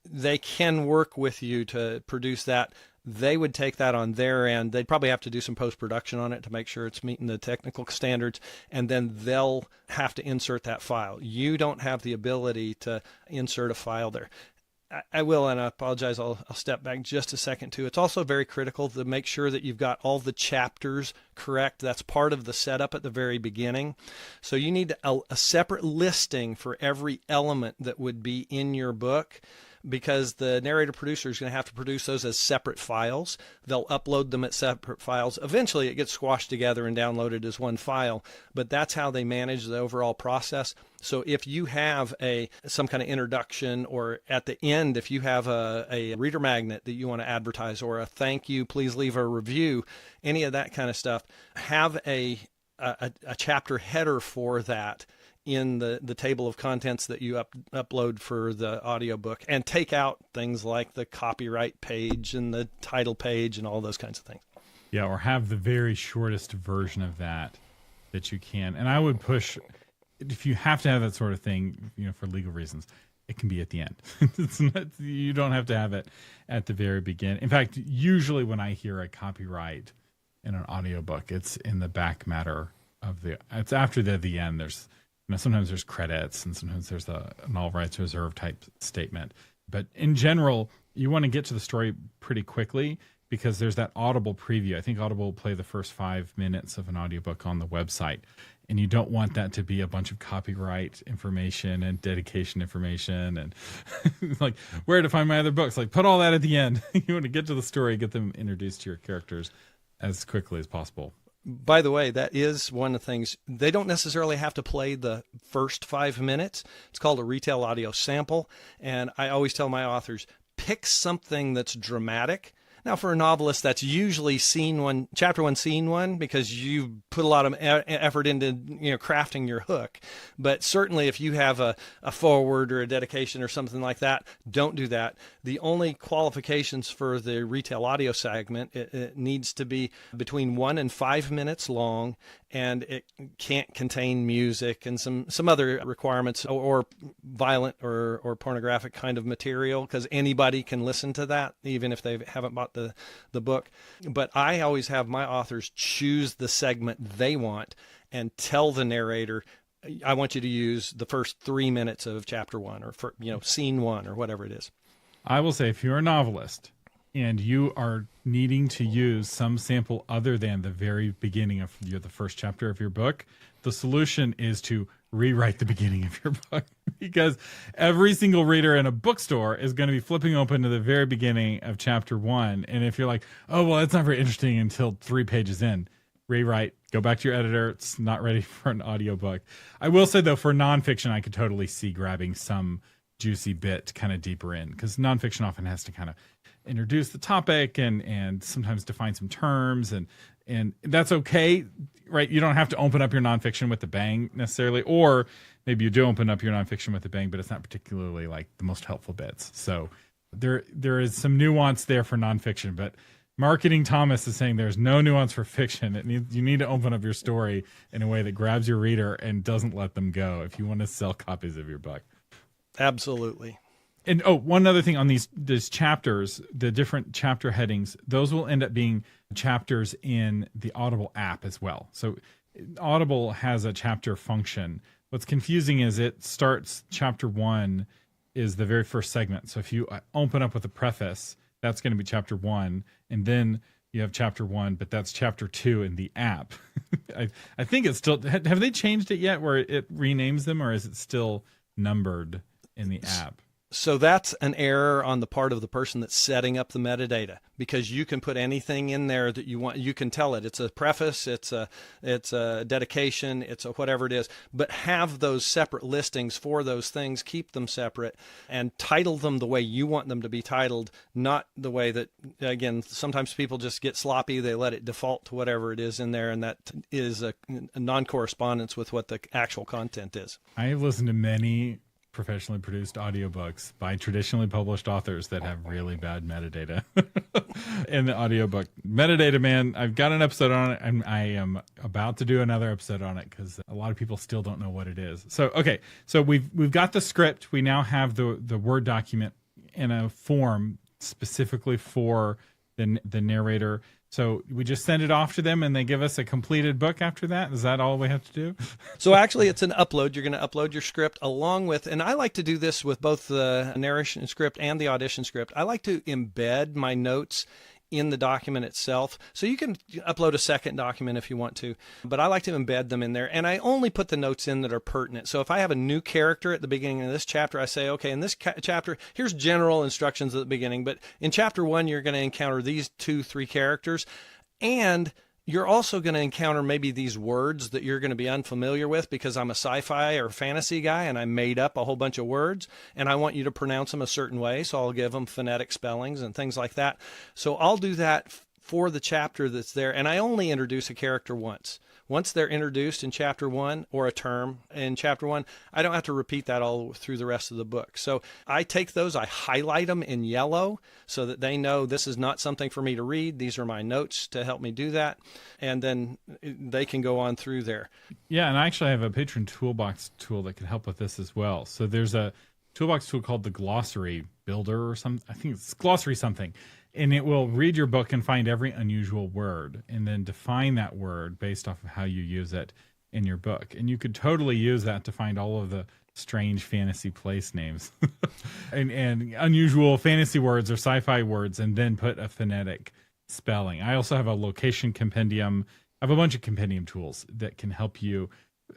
they can work with you to produce that. They would take that on their end. They'd probably have to do some post-production on it to make sure it's meeting the technical standards, and then they'll have to insert that file. You don't have the ability to insert a file there. I will, and I apologize, I'll step back just a second too. It's also very critical to make sure that you've got all the chapters correct. That's part of the setup at the very beginning. So you need a separate listing for every element that would be in your book, because the narrator producer is going to have to produce those as separate files. They'll upload them as separate files. Eventually it gets squashed together and downloaded as one file, but that's how they manage the overall process. So if you have some kind of introduction, or at the end, if you have a reader magnet that you want to advertise, or a thank you, please leave a review, any of that kind of stuff, have a chapter header for that in the table of contents that you upload for the audiobook, and take out things like the copyright page and the title page and all those kinds of things. Yeah, or have the very shortest version of that you can. And I would push, if you have to have that sort of thing, for legal reasons, it can be at the end. You don't have to have it at the very beginning. In fact, usually when I hear a copyright in an audiobook, it's in the back matter it's after the end. There's, sometimes there's credits, and sometimes there's an all rights reserved type statement. But in general, you want to get to the story pretty quickly, because there's that Audible preview. I think Audible will play the first 5 minutes of an audiobook on the website, and you don't want that to be a bunch of copyright information and dedication information and like where to find my other books. Like, put all that at the end. You want to get to the story, get them introduced to your characters as quickly as possible. By the way, that is one of the things. They don't necessarily have to play the first 5 minutes. It's called a retail audio sample. And I always tell my authors, pick something that's dramatic. Now, for a novelist, that's usually chapter 1, scene 1, because you put a lot of effort into crafting your hook. But certainly, if you have a foreword or a dedication or something like that, don't do that. The only qualifications for the retail audio segment, it needs to be between 1 and 5 minutes long, and it can't contain music and some other requirements, or violent or pornographic kind of material, because anybody can listen to that, even if they haven't bought the book. But I always have my authors choose the segment they want and tell the narrator, I want you to use the first 3 minutes of chapter 1 or scene 1 or whatever it is. I will say, if you're a novelist and you are needing to use some sample other than the very beginning of the first chapter of your book, the solution is to rewrite the beginning of your book, because every single reader in a bookstore is going to be flipping open to the very beginning of chapter 1. And if you're like, oh, well, it's not very interesting until 3 pages in, rewrite, go back to your editor. It's not ready for an audiobook. I will say, though, for nonfiction, I could totally see grabbing some juicy bit kind of deeper in, because nonfiction often has to kind of introduce the topic and sometimes define some terms, and that's okay, right? You don't have to open up your nonfiction with a bang necessarily, or maybe you do open up your nonfiction with a bang, but it's not particularly like the most helpful bits. So there is some nuance there for nonfiction, but Marketing Thomas is saying there's no nuance for fiction. You need to open up your story in a way that grabs your reader and doesn't let them go if you want to sell copies of your book. Absolutely. And one other thing on these chapters, the different chapter headings, those will end up being chapters in the Audible app as well. So Audible has a chapter function. What's confusing is it starts chapter 1 is the very first segment. So if you open up with a preface, that's going to be chapter 1, and then you have chapter 1, but that's chapter 2 in the app. I think it's still, have they changed it yet where it renames them, or is it still numbered in the app? So that's an error on the part of the person that's setting up the metadata, because you can put anything in there that you want. You can tell it. It's a preface, it's a dedication, it's a whatever it is, but have those separate listings for those things, keep them separate, and title them the way you want them to be titled, not the way that, again, sometimes people just get sloppy. They let it default to whatever it is in there, and that is a non-correspondence with what the actual content is. I have listened to many professionally produced audiobooks by traditionally published authors that have really bad metadata in the audiobook. Metadata, man, I've got an episode on it, and I am about to do another episode on it because a lot of people still don't know what it is. So, okay, so we've got the script. We now have the Word document in a form specifically for the narrator. So we just send it off to them and they give us a completed book after that? Is that all we have to do? So actually it's an upload. You're going to upload your script along with, and I like to do this with both the narration script and the audition script. I like to embed my notes in the document itself. So you can upload a second document if you want to, but I like to embed them in there. And I only put the notes in that are pertinent. So if I have a new character at the beginning of this chapter, I say, okay, in this chapter, here's general instructions at the beginning, but in chapter 1, you're going to encounter these 2-3 characters. And you're also going to encounter maybe these words that you're going to be unfamiliar with, because I'm a sci-fi or fantasy guy and I made up a whole bunch of words and I want you to pronounce them a certain way. So I'll give them phonetic spellings and things like that. So I'll do that for the chapter that's there. And I only introduce a character once. Once they're introduced in chapter 1, or a term in chapter 1, I don't have to repeat that all through the rest of the book. So I take those, I highlight them in yellow so that they know this is not something for me to read. These are my notes to help me do that. And then they can go on through there. Yeah, and I actually have a Patron Toolbox tool that can help with this as well. So there's a toolbox tool called the Glossary Builder or something. I think it's Glossary something. And it will read your book and find every unusual word and then define that word based off of how you use it in your book. And you could totally use that to find all of the strange fantasy place names and unusual fantasy words or sci-fi words, and then put a phonetic spelling. I also have a location compendium. I have a bunch of compendium tools that can help you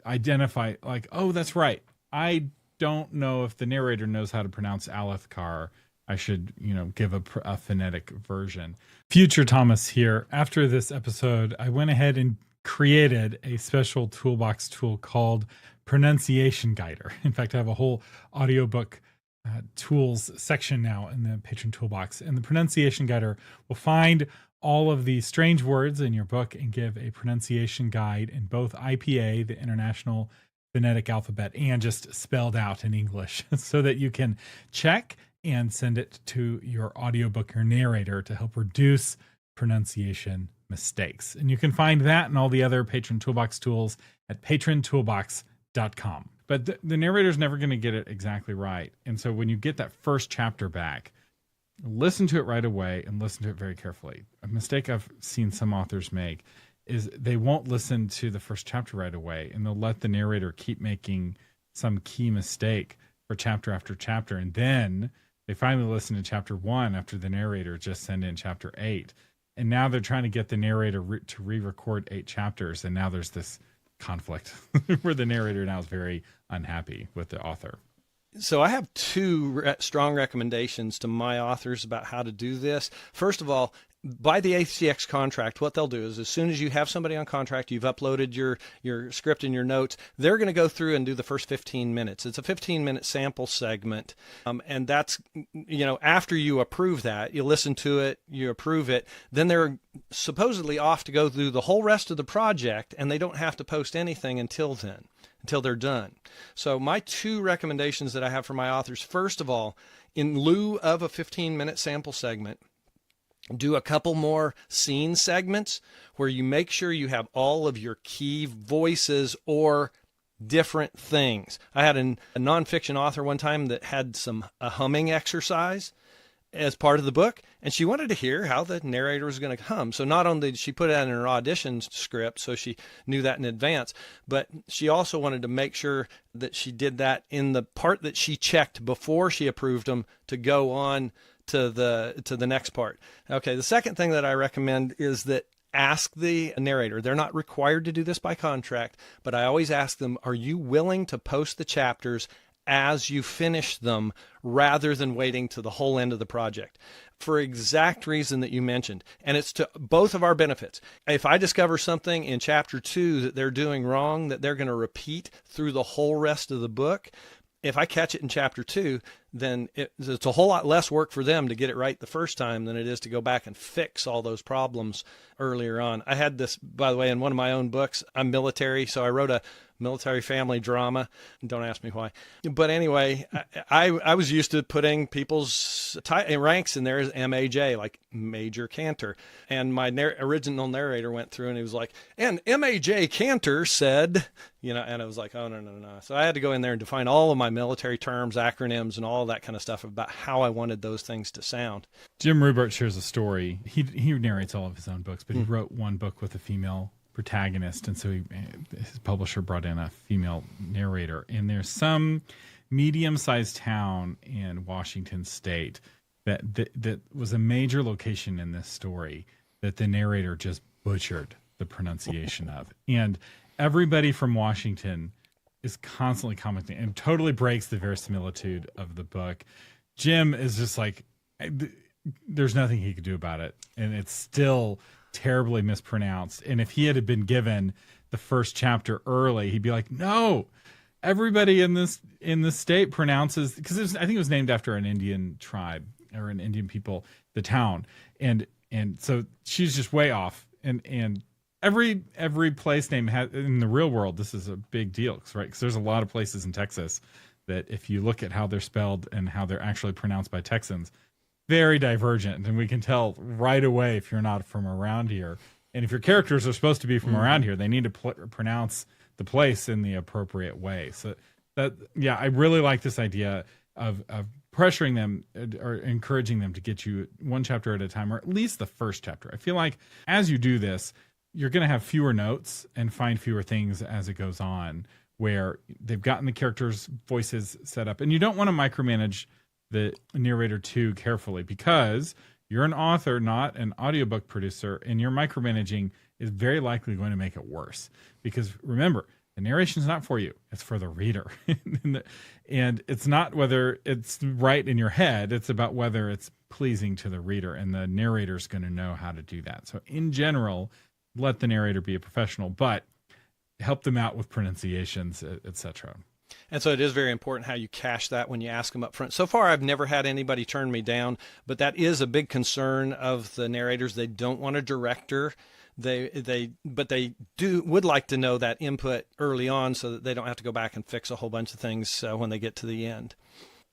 identify, like, oh, that's right, I don't know if the narrator knows how to pronounce Alethkar. I should, give a phonetic version. Future Thomas here. After this episode, I went ahead and created a special toolbox tool called Pronunciation Guider. In fact, I have a whole audiobook tools section now in the Patron Toolbox. And the Pronunciation Guider will find all of the strange words in your book and give a pronunciation guide in both IPA, the International Phonetic Alphabet, and just spelled out in English so that you can check and send it to your audiobook or narrator to help reduce pronunciation mistakes. And you can find that and all the other Patron Toolbox tools at patrontoolbox.com. But the narrator's never going to get it exactly right. And so when you get that first chapter back, listen to it right away and listen to it very carefully. A mistake I've seen some authors make is they won't listen to the first chapter right away, and they'll let the narrator keep making some key mistake for chapter after chapter, and then they finally listen to chapter 1 after the narrator just sent in chapter 8. And now they're trying to get the narrator to re-record 8 chapters, and now there's this conflict where the narrator now is very unhappy with the author. So I have two strong recommendations to my authors about how to do this. First of all, by the ACX contract, what they'll do is as soon as you have somebody on contract, you've uploaded your script and your notes, they're going to go through and do the first 15 minutes. It's a 15-minute sample segment. And that's, after you approve that, you listen to it, you approve it, then they're supposedly off to go through the whole rest of the project, and they don't have to post anything until then, until they're done. So my two recommendations that I have for my authors, first of all, in lieu of a 15-minute sample segment, do a couple more scene segments where you make sure you have all of your key voices or different things. I had a nonfiction author one time that had a humming exercise as part of the book, and she wanted to hear how the narrator was going to hum. So not only did she put it in her audition script, so she knew that in advance, but she also wanted to make sure that she did that in the part that she checked before she approved them to go on to the next part. Okay, the second thing that I recommend is that ask the narrator. They're not required to do this by contract, but I always ask them, are you willing to post the chapters as you finish them rather than waiting to the whole end of the project? For exact reason that you mentioned. And it's to both of our benefits. If I discover something in chapter 2 that they're doing wrong, that they're going to repeat through the whole rest of the book, if I catch it in chapter 2, then it's a whole lot less work for them to get it right the first time than it is to go back and fix all those problems earlier on. I had this, by the way, in one of my own books. I'm military, so I wrote a military family drama. Don't ask me why. But anyway, I was used to putting people's ranks in there as MAJ, like Major Canter. And my original narrator went through and he was like, and MAJ Canter said, and I was like, oh, no. So I had to go in there and define all of my military terms, acronyms, and all that kind of stuff about how I wanted those things to sound. Jim Rubert shares a story. He narrates all of his own books, but he wrote one book with a female protagonist, and so his publisher brought in a female narrator. And there's some medium-sized town in Washington State that was a major location in this story that the narrator just butchered the pronunciation of. And everybody from Washington is constantly commenting and totally breaks the verisimilitude of the book. Jim is just like, there's nothing he could do about it. And it's still terribly mispronounced. And if he had been given the first chapter early, he'd be like, no, everybody in this state pronounces, because I think it was named after an Indian tribe or an Indian people, the town. And so she's just way off. And every place name has, in the real world, this is a big deal, right? Because there's a lot of places in Texas that if you look at how they're spelled and how they're actually pronounced by Texans, very divergent. And we can tell right away if you're not from around here. And if your characters are supposed to be from around here, they need to pronounce the place in the appropriate way. So I really like this idea of pressuring them or encouraging them to get you one chapter at a time, or at least the first chapter. I feel like as you do this, you're going to have fewer notes and find fewer things as it goes on, where they've gotten the characters' voices set up. And you don't want to micromanage the narrator too carefully, because you're an author, not an audiobook producer, and your micromanaging is very likely going to make it worse. Because remember, the narration is not for you, it's for the reader. And it's not whether it's right in your head, it's about whether it's pleasing to the reader, and the narrator's going to know how to do that. So in general, let the narrator be a professional, but help them out with pronunciations, etc. And so it is very important how you cache that when you ask them up front. So far, I've never had anybody turn me down, but that is a big concern of the narrators. They don't want a director. But they would like to know that input early on so that they don't have to go back and fix a whole bunch of things when they get to the end.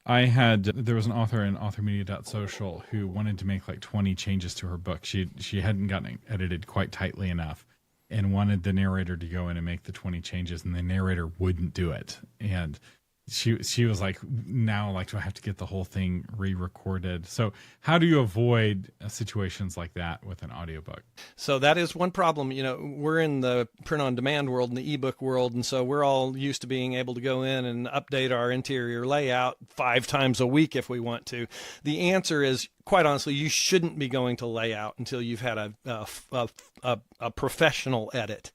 There was an author in authormedia.social who wanted to make like 20 changes to her book. She hadn't gotten it edited quite tightly enough, and wanted the narrator to go in and make the 20 changes, and the narrator wouldn't do it. And she was like, now, like, do I have to get the whole thing re-recorded? So how do you avoid situations like that with an audiobook? So that is one problem. We're in the print on demand world and the ebook world. And so we're all used to being able to go in and update our interior layout 5 times a week if we want to. The answer is, quite honestly, you shouldn't be going to layout until you've had a professional edit,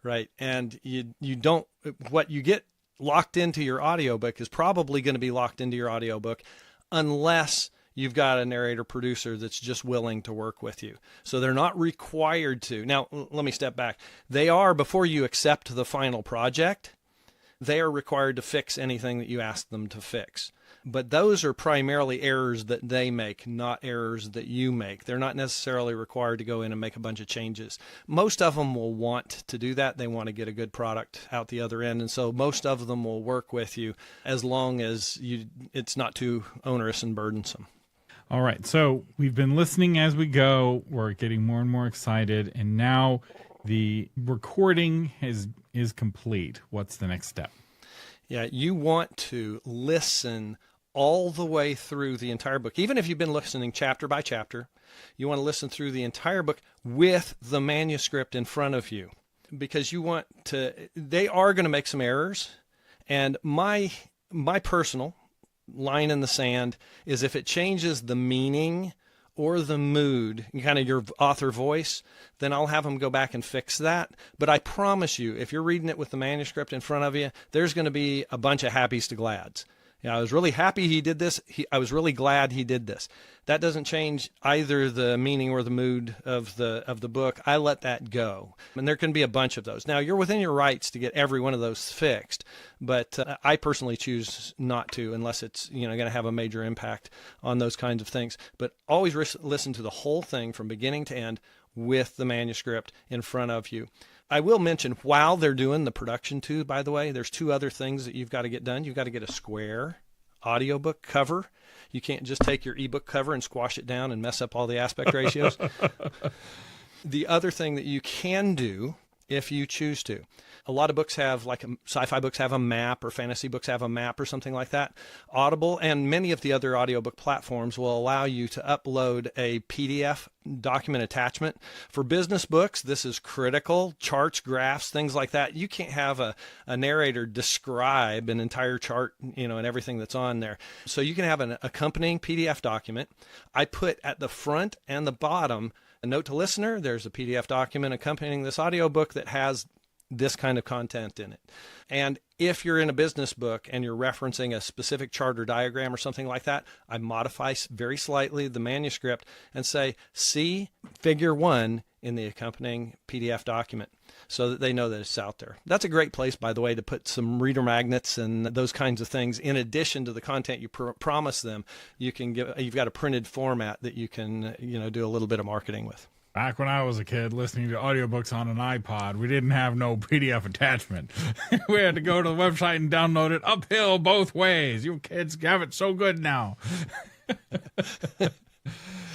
right? And you don't, what you get locked into your audiobook is probably going to be locked into your audiobook unless you've got a narrator producer that's just willing to work with you. So they're not required to. Now, let me step back. They are, before you accept the final project, they are required to fix anything that you ask them to fix. But those are primarily errors that they make, not errors that you make. They're not necessarily required to go in and make a bunch of changes. Most of them will want to do that. They want to get a good product out the other end. And so most of them will work with you as long as it's not too onerous and burdensome. All right. So we've been listening as we go. We're getting more and more excited. And now the recording is complete. What's the next step? Yeah, you want to listen all the way through the entire book. Even if you've been listening chapter by chapter, you want to listen through the entire book with the manuscript in front of you, because they are going to make some errors. And my personal line in the sand is, if it changes the meaning or the mood, kind of your author voice, then I'll have them go back and fix that. But I promise you, if you're reading it with the manuscript in front of you, there's going to be a bunch of happies to glads. I was really happy he did this. I was really glad he did this. That doesn't change either the meaning or the mood of the book. I let that go. And there can be a bunch of those. Now, you're within your rights to get every one of those fixed, but I personally choose not to, unless it's going to have a major impact on those kinds of things. But always listen to the whole thing from beginning to end with the manuscript in front of you. I will mention, while they're doing the production too, by the way, there's 2 other things that you've got to get done. You've got to get a square audiobook cover. You can't just take your ebook cover and squash it down and mess up all the aspect ratios. The other thing that you can do, if you choose to, a lot of books have, like sci-fi books have a map, or fantasy books have a map or something like that. Audible and many of the other audiobook platforms will allow you to upload a PDF document attachment. For business books, this is critical. Charts, graphs, things like that. You can't have a narrator describe an entire chart, and everything that's on there. So you can have an accompanying PDF document. I put at the front and the bottom a note to listener. There's a PDF document accompanying this audiobook that has this kind of content in it. And if you're in a business book and you're referencing a specific chart or diagram or something like that, I modify very slightly the manuscript and say, see figure 1 in the accompanying PDF document, so that they know that it's out there. That's a great place, by the way, to put some reader magnets and those kinds of things. In addition to the content you promise them, you've got a printed format that you can do a little bit of marketing with. Back when I was a kid listening to audiobooks on an iPod, we didn't have no PDF attachment. We had to go to the website and download it uphill both ways. You kids have it so good now.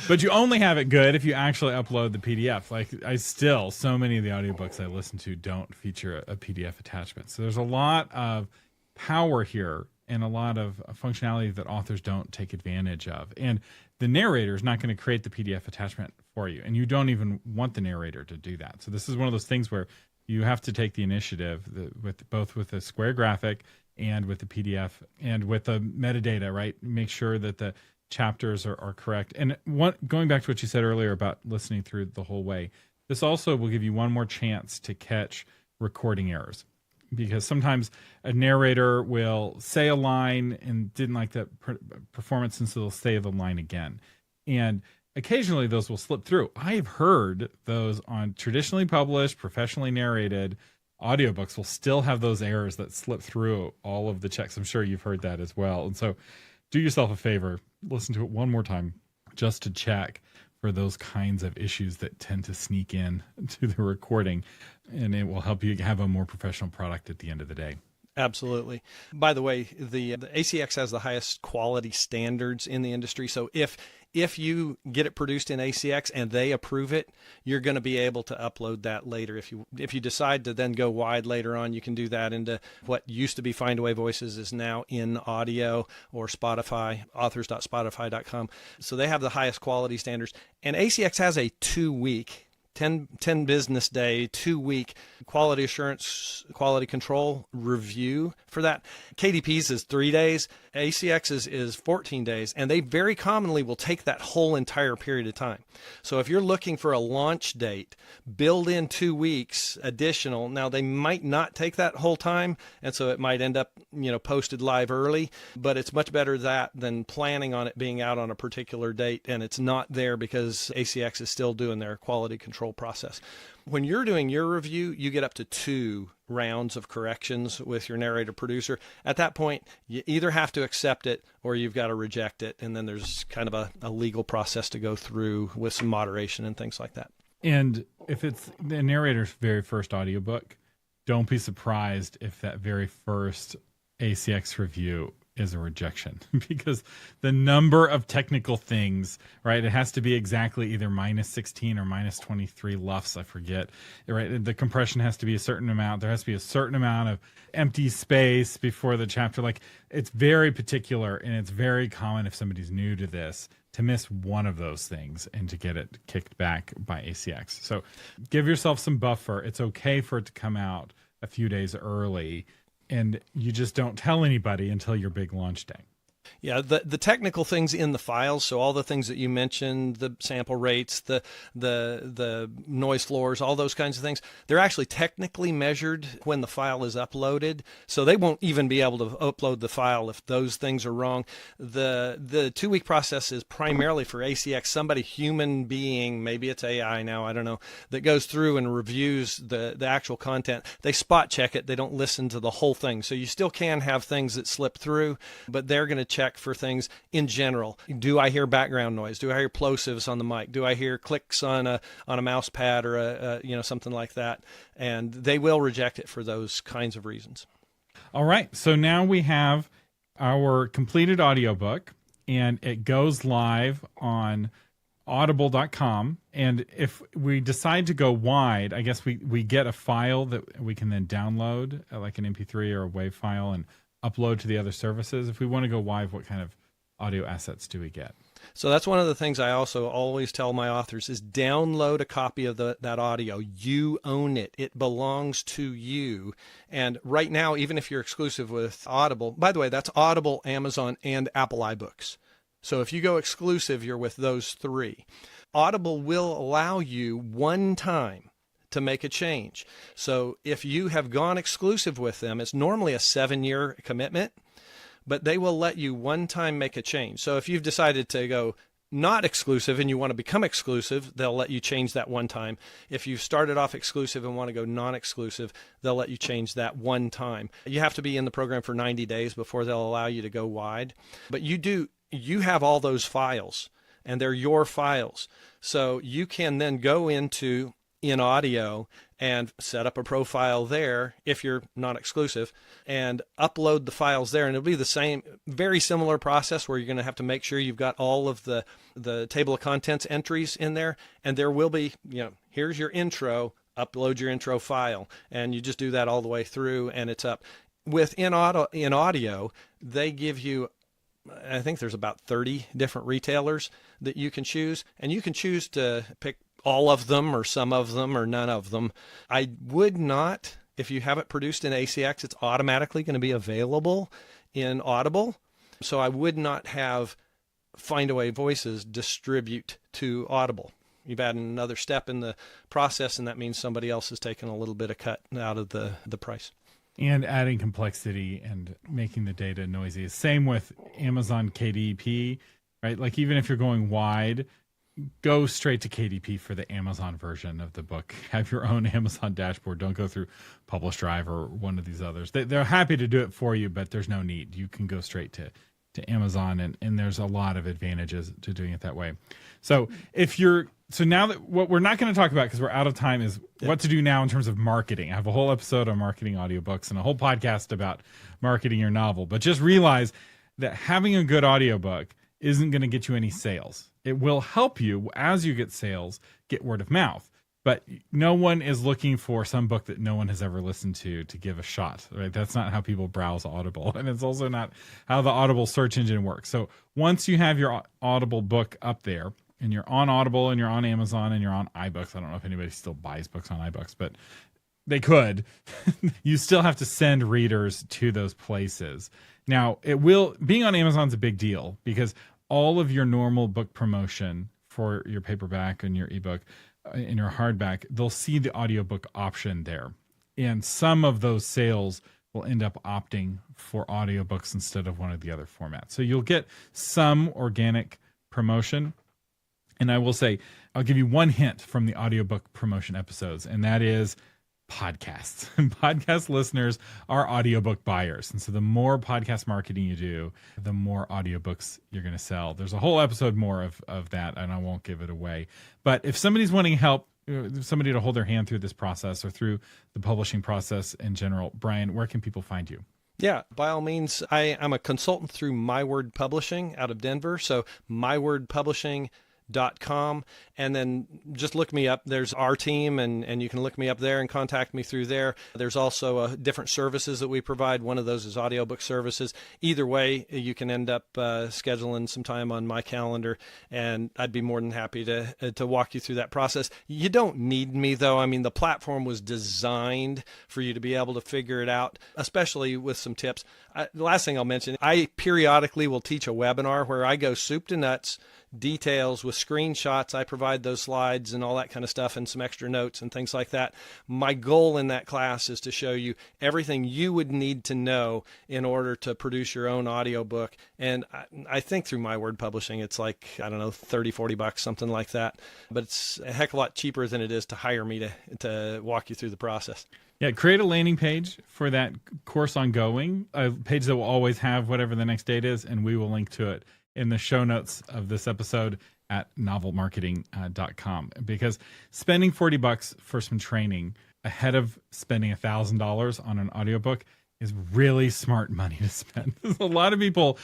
But you only have it good if you actually upload the PDF. Like, so many of the audiobooks I listen to don't feature a PDF attachment. So there's a lot of power here and a lot of functionality that authors don't take advantage of. And the narrator is not going to create the PDF attachment for you. And you don't even want the narrator to do that. So this is one of those things where you have to take the initiative both with the square graphic and with the PDF and with the metadata, right? Make sure that the chapters are correct. And going back to what you said earlier about listening through the whole way, this also will give you one more chance to catch recording errors. Because sometimes a narrator will say a line and didn't like that performance, and so they'll say the line again. And occasionally those will slip through. I've heard those on traditionally published, professionally narrated audiobooks will still have those errors that slip through all of the checks. I'm sure you've heard that as well. And so do yourself a favor, listen to it one more time just to check for those kinds of issues that tend to sneak in to the recording, and it will help you have a more professional product at the end of the day. Absolutely. By the way, the ACX has the highest quality standards in the industry. So if you get it produced in ACX and they approve it, you're going to be able to upload that later. If you decide to then go wide later on, you can do that into what used to be Findaway Voices is now in audio or Spotify, authors.spotify.com. So they have the highest quality standards. And ACX has a 2-week 10 business day, 2-week quality assurance, quality control review for that. KDP's is 3 days. ACX's is 14 days. And they very commonly will take that whole entire period of time. So if you're looking for a launch date, build in 2 weeks additional. Now, they might not take that whole time. And so it might end up, posted live early. But it's much better that than planning on it being out on a particular date and it's not there because ACX is still doing their quality control process. When you're doing your review, you get up to 2 rounds of corrections with your narrator producer. At that point, you either have to accept it or you've got to reject it. And then there's kind of a legal process to go through with some moderation and things like that. And if it's the narrator's very first audiobook, don't be surprised if that very first ACX review is a rejection, because the number of technical things, right? It has to be exactly either -16 or -23 LUFS, I forget, right? The compression has to be a certain amount. There has to be a certain amount of empty space before the chapter. Like, it's very particular, and it's very common if somebody's new to this to miss one of those things and to get it kicked back by ACX. So give yourself some buffer. It's okay for it to come out a few days early, and you just don't tell anybody until your big launch day. Yeah, the technical things in the files, so all the things that you mentioned, the sample rates, the noise floors, all those kinds of things, they're actually technically measured when the file is uploaded. So they won't even be able to upload the file if those things are wrong. The 2-week process is primarily for ACX, somebody, human being, maybe it's AI now, I don't know, that goes through and reviews the actual content. They spot check it. They don't listen to the whole thing. So you still can have things that slip through, but they're going to check for things in general. Do I hear background noise? Do I hear plosives on the mic? Do I hear clicks on a mouse pad or something like that? And they will reject it for those kinds of reasons. All right. So now we have our completed audiobook, and it goes live on audible.com. And if we decide to go wide, I guess we get a file that we can then download, like an MP3 or a WAV file, and upload to the other services. If we want to go wide, what kind of audio assets do we get? So that's one of the things I also always tell my authors is download a copy of that audio. You own it. It belongs to you. And right now, even if you're exclusive with Audible, by the way, that's Audible, Amazon, and Apple iBooks. So if you go exclusive, you're with those 3. Audible will allow you one time to make a change. So if you have gone exclusive with them, it's normally a 7-year commitment, but they will let you one time make a change. So if you've decided to go not exclusive and you want to become exclusive, they'll let you change that one time. If you've started off exclusive and want to go non-exclusive, they'll let you change that one time. You have to be in the program for 90 days before they'll allow you to go wide. But you have all those files, and they're your files. So you can then go into in audio and set up a profile there if you're not exclusive and upload the files there. And it'll be the same, very similar process where you're going to have to make sure you've got all of the table of contents entries in there. And there will be, here's your intro, upload your intro file. And you just do that all the way through and it's up. In audio, they give you, I think there's about 30 different retailers that you can choose. And you can choose to pick all of them or some of them or none of them. I would not, if you have it produced in ACX, it's automatically going to be available in Audible. So I would not have Findaway Voices distribute to Audible. You've added another step in the process, and that means somebody else is taking a little bit of cut out of the price. And adding complexity and making the data noisy. Same with Amazon KDP, right? Like even if you're going wide, go straight to KDP for the Amazon version of the book. Have your own Amazon dashboard. Don't go through Publish Drive or one of these others. They're happy to do it for you, but there's no need. You can go straight to to Amazon, and there's a lot of advantages to doing it that way. So now that what we're not going to talk about, because we're out of time, is what to do now in terms of marketing. I have a whole episode on marketing audiobooks and a whole podcast about marketing your novel. But just realize that having a good audiobook isn't going to get you any sales. It will help you, as you get sales, get word of mouth. But no one is looking for some book that no one has ever listened to give a shot, right? That's not how people browse Audible. And it's also not how the Audible search engine works. So once you have your Audible book up there, and you're on Audible, and you're on Amazon, and you're on iBooks. I don't know if anybody still buys books on iBooks, but they could. You still have to send readers to those places. Now, being on Amazon's a big deal, because all of your normal book promotion for your paperback and your ebook and your hardback, they'll see the audiobook option there. And some of those sales will end up opting for audiobooks instead of one of the other formats. So you'll get some organic promotion. And I will say, I'll give you one hint from the audiobook promotion episodes, and that is podcasts. Podcast listeners are audiobook buyers. And so the more podcast marketing you do, the more audiobooks you're going to sell. There's a whole episode more of that, and I won't give it away. But if somebody's wanting help, somebody to hold their hand through this process or through the publishing process in general, Bryan, where can people find you? Yeah, by all means. I'm a consultant through My Word Publishing out of Denver. So mywordpublishing.com, and then just look me up. There's our team, and you can look me up there and contact me through there. There's also different services that we provide. One of those is audiobook services. Either way, you can end up scheduling some time on my calendar, and I'd be more than happy to walk you through that process. You don't need me, though. I mean, the platform was designed for you to be able to figure it out, especially with some tips. The last thing I'll mention, I periodically will teach a webinar where I go soup to nuts, details with screenshots. I provide those slides and all that kind of stuff and some extra notes and things like that. My goal in that class is to show you everything you would need to know in order to produce your own audiobook. And I think through My Word Publishing, it's like, I don't know, $30-$40, something like that. But it's a heck of a lot cheaper than it is to hire me to walk you through the process. Yeah, create a landing page for that course ongoing, a page that will always have whatever the next date is, and we will link to it in the show notes of this episode at novelmarketing.com. Because spending $40 for some training ahead of spending $1,000 on an audiobook is really smart money to spend. A lot of people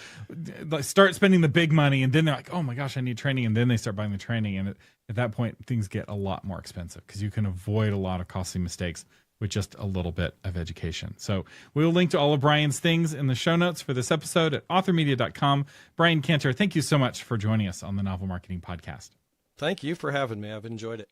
start spending the big money, and then they're like, oh my gosh, I need training. And then they start buying the training. And at that point, things get a lot more expensive because you can avoid a lot of costly mistakes with just a little bit of education. So we'll link to all of Bryan's things in the show notes for this episode at authormedia.com. Bryan Canter, thank you so much for joining us on the Novel Marketing Podcast. Thank you for having me. I've enjoyed it.